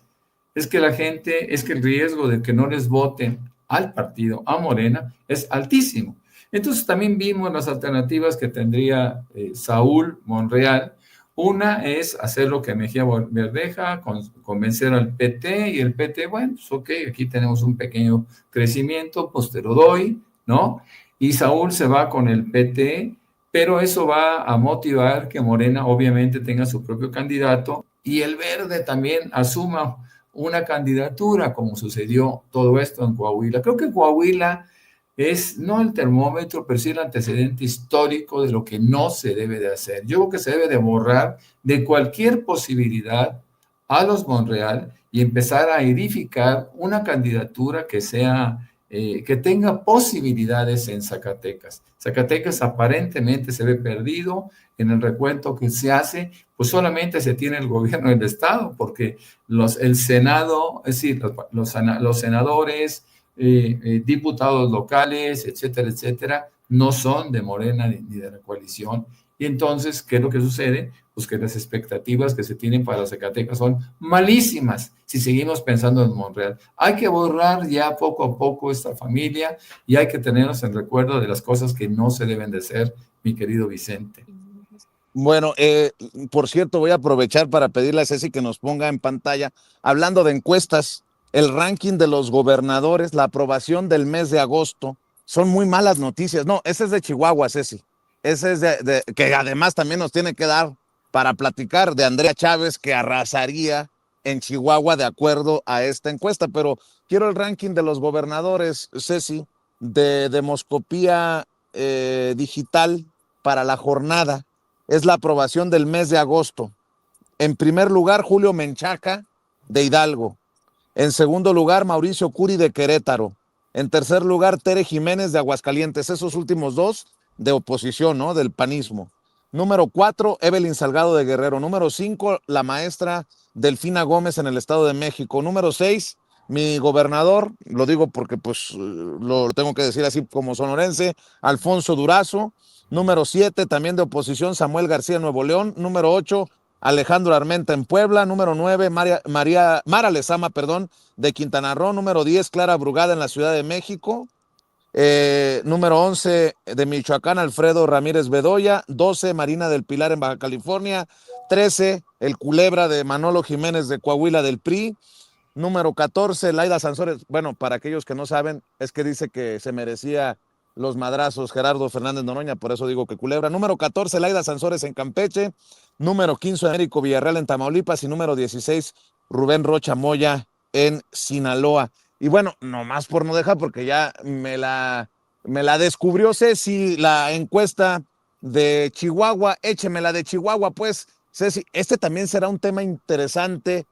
es que el riesgo de que no les voten al partido, a Morena, es altísimo. Entonces también vimos las alternativas que tendría Saúl Monreal. Una es hacer lo que Mejía Verdeja, convencer al PT, y el PT, bueno, pues ok, aquí tenemos un pequeño crecimiento, pues te lo doy, ¿no? Y Saúl se va con el PT, pero eso va a motivar que Morena obviamente tenga su propio candidato y el Verde también asuma una candidatura, como sucedió todo esto en Coahuila. Creo que Coahuila es no el termómetro, pero sí el antecedente histórico de lo que no se debe de hacer. Yo creo que se debe de borrar de cualquier posibilidad a los Monreal y empezar a edificar una candidatura que sea, que tenga posibilidades en Zacatecas. Zacatecas aparentemente se ve perdido en el recuento que se hace, pues solamente se tiene el gobierno del Estado, porque el Senado, es decir, los senadores, diputados locales, etcétera, no son de Morena ni de la coalición. Y entonces, ¿qué es lo que sucede? Pues que las expectativas que se tienen para Zacatecas son malísimas si seguimos pensando en Monreal. Hay que borrar ya poco a poco esta familia y hay que tenernos en recuerdo de las cosas que no se deben de hacer, mi querido Vicente. Bueno, por cierto, voy a aprovechar para pedirle a Ceci que nos ponga en pantalla, hablando de encuestas, el ranking de los gobernadores, la aprobación del mes de agosto. Son muy malas noticias. No, ese es de Chihuahua, Ceci. Ese es que además también nos tiene que dar para platicar de Andrea Chávez, que arrasaría en Chihuahua de acuerdo a esta encuesta. Pero quiero el ranking de los gobernadores, Ceci, de Demoscopía Digital para la jornada. Es la aprobación del mes de agosto. En primer lugar, Julio Menchaca, de Hidalgo. En segundo lugar, Mauricio Curi, de Querétaro. En tercer lugar, Tere Jiménez, de Aguascalientes. Esos últimos dos de oposición, ¿no? Del panismo. Número 4, Evelyn Salgado, de Guerrero. Número 5, la maestra Delfina Gómez, en el Estado de México. Número 6, mi gobernador, lo digo porque pues lo tengo que decir así como sonorense, Alfonso Durazo. Número 7, también de oposición, Samuel García, de Nuevo León. Número 8, Alejandro Armenta, en Puebla. Número 9, Mara Lezama, de Quintana Roo. Número 10, Clara Brugada, en la Ciudad de México. Número 11, de Michoacán, Alfredo Ramírez Bedoya. 12, Marina del Pilar, en Baja California. 13, el Culebra, de Manolo Jiménez, de Coahuila, del PRI. Número 14, Laida Sansores. Bueno, para aquellos que no saben, es que dice que se merecía los madrazos Gerardo Fernández Noroña, por eso digo que Culebra. Número 14, Laida Sansores, en Campeche. Número 15, Américo Villarreal, en Tamaulipas. Y número 16, Rubén Rocha Moya, en Sinaloa. Y bueno, nomás por no dejar, porque ya me la descubrió Ceci, la encuesta de Chihuahua. Échemela de Chihuahua, pues, Ceci. Este también será un tema interesante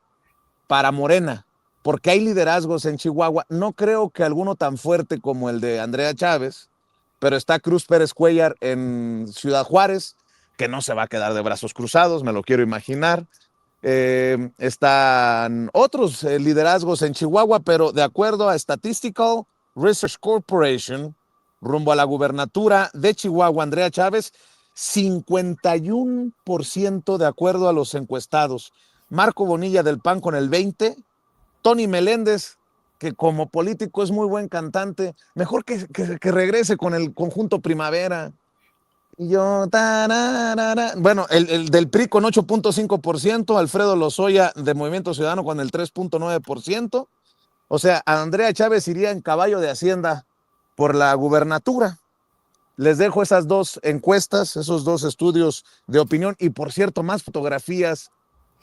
para Morena, porque hay liderazgos en Chihuahua. No creo que alguno tan fuerte como el de Andrea Chávez, pero está Cruz Pérez Cuellar en Ciudad Juárez, que no se va a quedar de brazos cruzados, me lo quiero imaginar. Están otros liderazgos en Chihuahua, pero de acuerdo a Statistical Research Corporation, rumbo a la gubernatura de Chihuahua, Andrea Chávez, 51% de acuerdo a los encuestados. Marco Bonilla, del PAN, con el 20%. Tony Meléndez, que como político es muy buen cantante, mejor que regrese con el conjunto Primavera. Y yo, bueno, el del PRI con 8.5%, Alfredo Lozoya, de Movimiento Ciudadano, con el 3.9%, O sea, Andrea Chávez iría en caballo de Hacienda por la gubernatura. Les dejo esas dos encuestas, esos dos estudios de opinión y, por cierto, más fotografías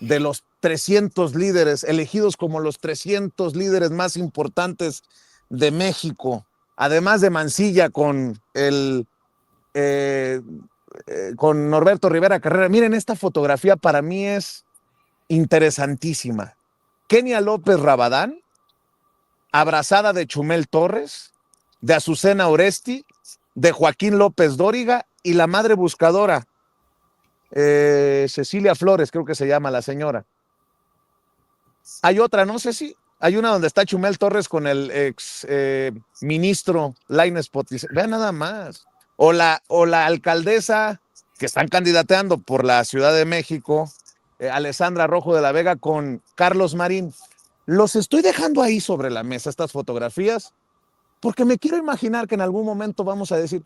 de los 300 líderes, elegidos como los 300 líderes más importantes de México, además de Mancilla con con Norberto Rivera Carrera. Miren, esta fotografía para mí es interesantísima. Kenia López Rabadán, abrazada de Chumel Torres, de Azucena Oresti, de Joaquín López Dóriga y la madre buscadora, Cecilia Flores, creo que se llama la señora. Hay otra, no sé si, hay una donde está Chumel Torres con el ex ministro Lainez Potis. Vean nada más. O la alcaldesa que están candidateando por la Ciudad de México, Alessandra Rojo de la Vega con Carlos Marín. Los estoy dejando ahí sobre la mesa, estas fotografías, porque me quiero imaginar que en algún momento vamos a decir,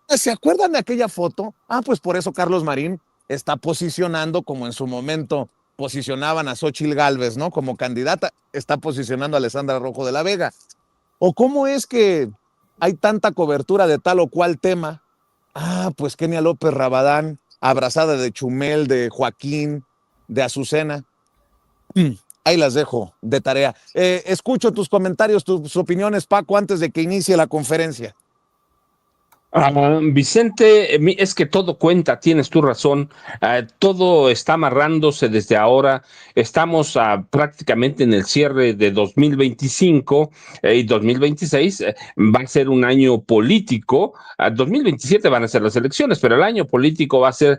¿se acuerdan de aquella foto? Pues por eso Carlos Marín está posicionando, como en su momento posicionaban a Xóchitl Gálvez, ¿no? Como candidata, está posicionando a Alessandra Rojo de la Vega. ¿O cómo es que hay tanta cobertura de tal o cual tema? Pues Kenia López Rabadán, abrazada de Chumel, de Joaquín, de Azucena. Ahí las dejo de tarea. Escucho tus comentarios, tus opiniones, Paco, antes de que inicie la conferencia. Vicente, es que todo cuenta, tienes tu razón, todo está amarrándose desde ahora, estamos prácticamente en el cierre de 2025 y 2026 va a ser un año político, 2027 van a ser las elecciones, pero el año político va a ser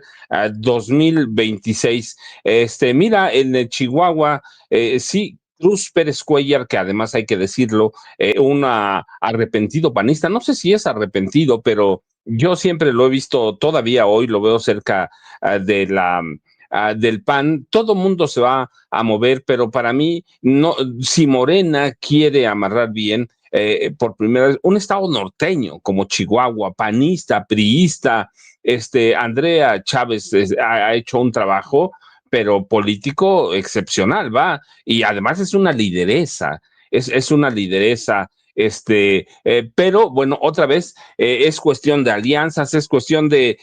2026. Mira, en Chihuahua, sí, Cruz Pérez Cuellar, que además hay que decirlo, un arrepentido panista, no sé si es arrepentido, pero yo siempre lo he visto, todavía hoy lo veo cerca del PAN, todo mundo se va a mover, pero para mí, no, si Morena quiere amarrar bien, por primera vez, un estado norteño como Chihuahua, panista, priista, Andrea Chávez ha hecho un trabajo pero político excepcional, ¿va? Y además es una lideresa, es una lideresa, pero bueno, otra vez, es cuestión de alianzas, es cuestión de,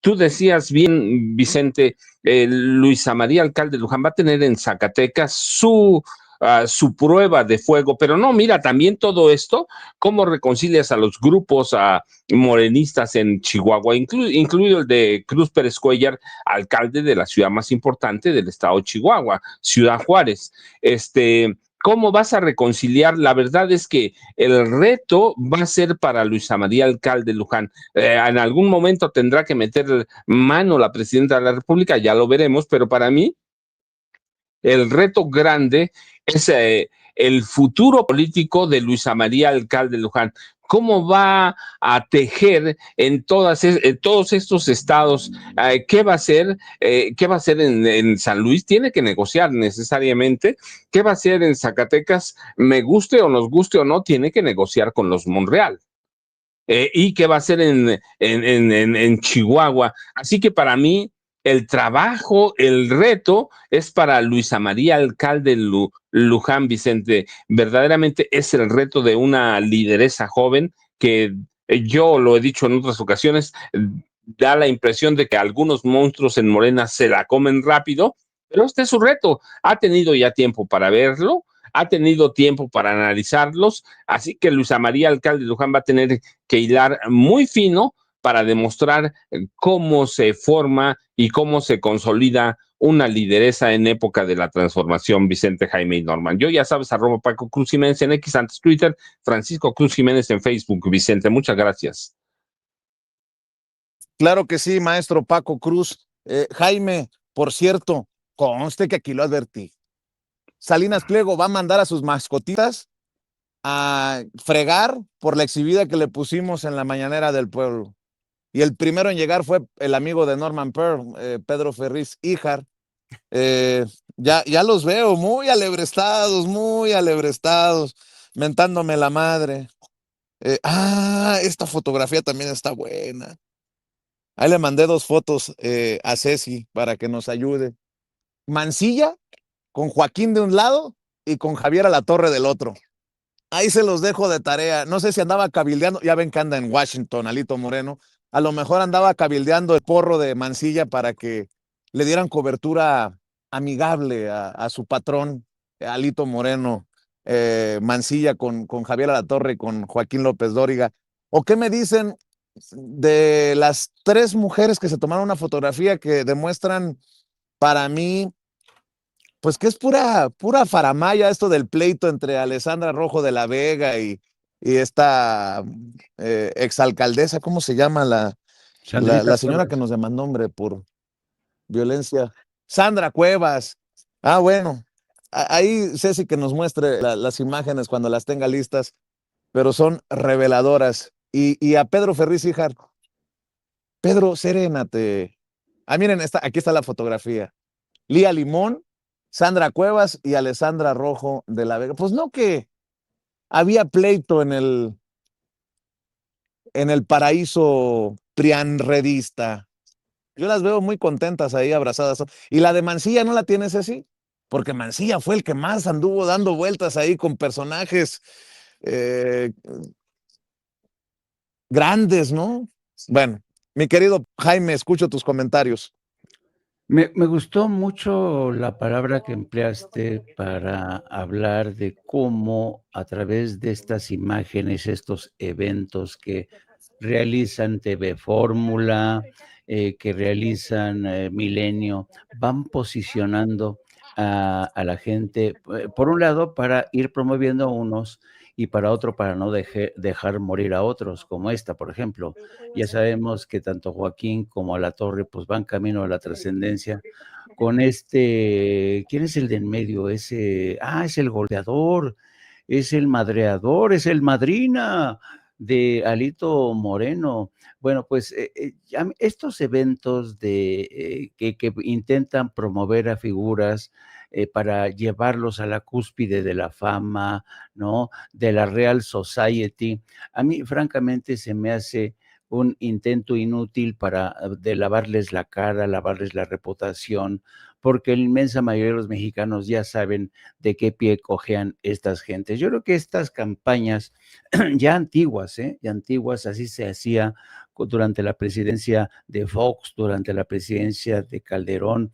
tú decías bien, Vicente, Luisa María Alcalde Luján va a tener en Zacatecas su prueba de fuego, pero no, mira, también todo esto, cómo reconcilias a los grupos morenistas en Chihuahua, incluido el de Cruz Pérez Cuellar, alcalde de la ciudad más importante del estado de Chihuahua, Ciudad Juárez. ¿Cómo vas a reconciliar? La verdad es que el reto va a ser para Luisa María Alcalde Luján. En algún momento tendrá que meter mano la presidenta de la República, ya lo veremos, pero para mí el reto grande es el futuro político de Luisa María Alcalde Luján. ¿Cómo va a tejer en todos estos estados? ¿Qué va a hacer? ¿Qué va a hacer en San Luis? Tiene que negociar necesariamente. ¿Qué va a hacer en Zacatecas? Me guste o nos guste o no, tiene que negociar con los Monreal. ¿Y qué va a hacer en Chihuahua? Así que para mí, el trabajo, el reto es para Luisa María Alcalde Luján, Vicente. Verdaderamente es el reto de una lideresa joven que yo lo he dicho en otras ocasiones, da la impresión de que algunos monstruos en Morena se la comen rápido, pero este es su reto. Ha tenido ya tiempo para verlo, ha tenido tiempo para analizarlos, así que Luisa María Alcalde Luján va a tener que hilar muy fino para demostrar cómo se forma y cómo se consolida una lideresa en época de la transformación, Vicente, Jaime y Norman. Yo ya sabes, @ Paco Cruz Jiménez en X, antes Twitter, Francisco Cruz Jiménez en Facebook, Vicente, muchas gracias. Claro que sí, maestro Paco Cruz. Jaime, por cierto, conste que aquí lo advertí. Salinas Pliego va a mandar a sus mascotitas a fregar por la exhibida que le pusimos en la mañanera del pueblo. Y el primero en llegar fue el amigo de Norman Pearl, Pedro Ferriz Híjar. Ya los veo muy alebrestados, mentándome la madre. Esta fotografía también está buena. Ahí le mandé 2 fotos a Ceci para que nos ayude. Mancilla con Joaquín de un lado y con Javier Alatorre del otro. Ahí se los dejo de tarea. No sé si andaba cabildeando, ya ven que anda en Washington, Alito Moreno. A lo mejor andaba cabildeando el porro de Mancilla para que le dieran cobertura amigable a su patrón, Alito Moreno, Mancilla con Javier Alatorre y con Joaquín López Dóriga. ¿O qué me dicen de las 3 mujeres que se tomaron una fotografía que demuestran para mí, pues que es pura faramaya esto del pleito entre Alessandra Rojo de la Vega y esta exalcaldesa, ¿cómo se llama la señora que nos demandó, hombre, por violencia? Sandra Cuevas. Ah, bueno, ahí Ceci que nos muestre las imágenes cuando las tenga listas, pero son reveladoras. Y a Pedro Ferriz Híjar, Pedro, serénate. Ah, miren, aquí está la fotografía. Lía Limón, Sandra Cuevas y Alessandra Rojo de la Vega. Pues no que había pleito en el paraíso prianredista. Yo las veo muy contentas ahí abrazadas. Y la de Mancilla no la tienes así, porque Mancilla fue el que más anduvo dando vueltas ahí con personajes grandes, ¿no? Bueno, mi querido Jaime, escucho tus comentarios. Me gustó mucho la palabra que empleaste para hablar de cómo a través de estas imágenes, estos eventos que realizan TV Fórmula, que realizan Milenio, van posicionando a la gente, por un lado, para ir promoviendo a unos y para otro, para no dejar morir a otros, como esta, por ejemplo. Ya sabemos que tanto Joaquín como Alatorre pues van camino a la trascendencia con ¿quién es el de en medio? Es el golpeador, es el madreador, es el madrina de Alito Moreno. Bueno, pues estos eventos que intentan promover a figuras para llevarlos a la cúspide de la fama, ¿no? De la Real Society, a mí francamente se me hace un intento inútil de lavarles la cara, lavarles la reputación, porque la inmensa mayoría de los mexicanos ya saben de qué pie cojean estas gentes. Yo creo que estas campañas ya antiguas, así se hacía durante la presidencia de Fox, durante la presidencia de Calderón,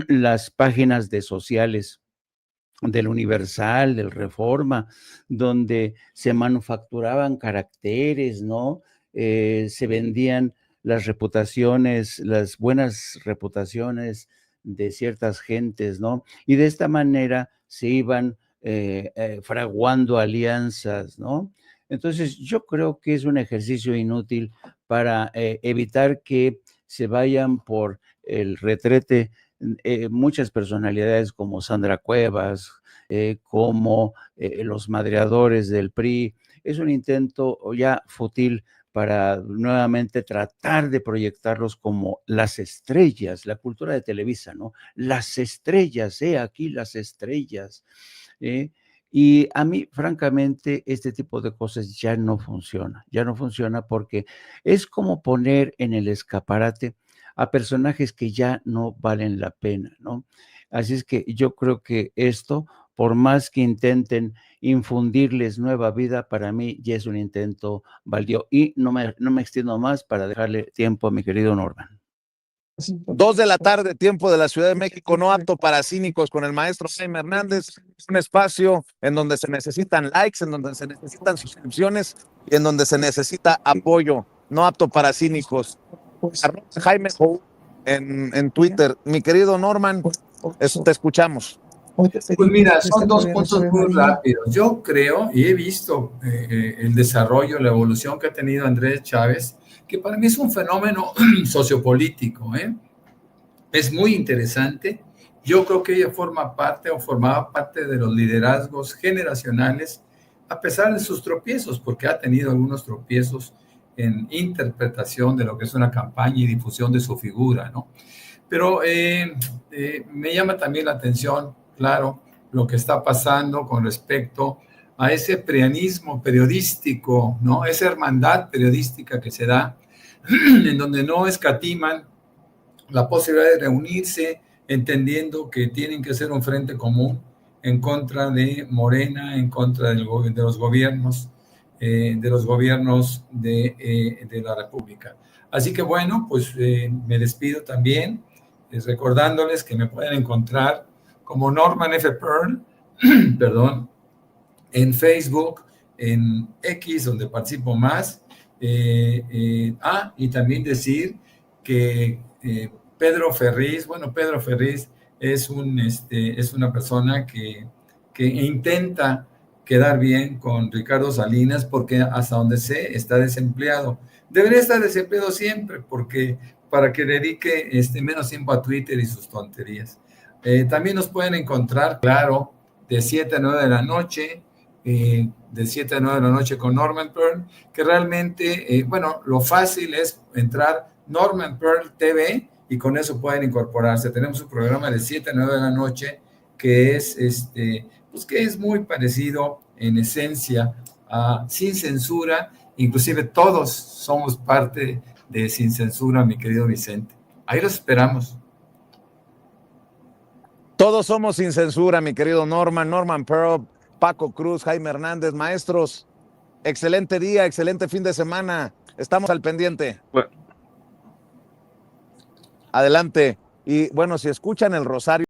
las páginas de sociales del Universal, del Reforma, donde se manufacturaban caracteres, ¿no? Se vendían las reputaciones, las buenas reputaciones de ciertas gentes, ¿no? Y de esta manera se iban fraguando alianzas, ¿no? Entonces, yo creo que es un ejercicio inútil para evitar que se vayan por el retrete muchas personalidades como Sandra Cuevas, como los madreadores del PRI. Es un intento ya fútil para nuevamente tratar de proyectarlos como las estrellas, la cultura de Televisa, ¿no? Las estrellas, aquí las estrellas. Y a mí, francamente, este tipo de cosas ya no funciona porque es como poner en el escaparate a personajes que ya no valen la pena, ¿no? Así es que yo creo que esto, por más que intenten infundirles nueva vida, para mí ya es un intento baldío. Y no me extiendo más para dejarle tiempo a mi querido Norman. 2 de la tarde, tiempo de la Ciudad de México, no apto para cínicos, con el maestro Jaime Hernández. Un espacio en donde se necesitan likes, en donde se necesitan suscripciones y en donde se necesita apoyo. No apto para cínicos. Jaime en Twitter. Mi querido Norman, te escuchamos. Pues mira, son 2 puntos muy rápidos. Yo creo y he visto el desarrollo, la evolución que ha tenido Andrés Chávez, que para mí es un fenómeno sociopolítico. Es muy interesante. Yo creo que ella formaba parte de los liderazgos generacionales, a pesar de sus tropiezos, porque ha tenido algunos tropiezos en interpretación de lo que es una campaña y difusión de su figura, ¿no? Pero me llama también la atención, claro, lo que está pasando con respecto a ese prianismo periodístico, ¿no? Esa hermandad periodística que se da, en donde no escatiman la posibilidad de reunirse, entendiendo que tienen que ser un frente común en contra de Morena, en contra de los gobiernos de la República. Así que bueno, pues me despido también, recordándoles que me pueden encontrar como Norman F. Pearl, perdón, en Facebook, en X, donde participo más. Y también decir que Pedro Ferriz es una persona que intenta quedar bien con Ricardo Salinas, porque hasta donde sé está desempleado. Debería estar desempleado siempre, porque para que dedique menos tiempo a Twitter y sus tonterías. También nos pueden encontrar, claro, de 7 a 9 de la noche, de 7 a 9 de la noche con Norman Pearl, que realmente, lo fácil es entrar Norman Pearl TV y con eso pueden incorporarse. Tenemos un programa de 7 a 9 de la noche que es, que es muy parecido en esencia a Sin Censura. Inclusive todos somos parte de Sin Censura, mi querido Vicente. Ahí los esperamos. Todos somos Sin Censura, mi querido Norman Pearl, Paco Cruz, Jaime Hernández. Maestros, excelente día, excelente fin de semana. Estamos al pendiente. Bueno. Adelante. Y bueno, si escuchan el Rosario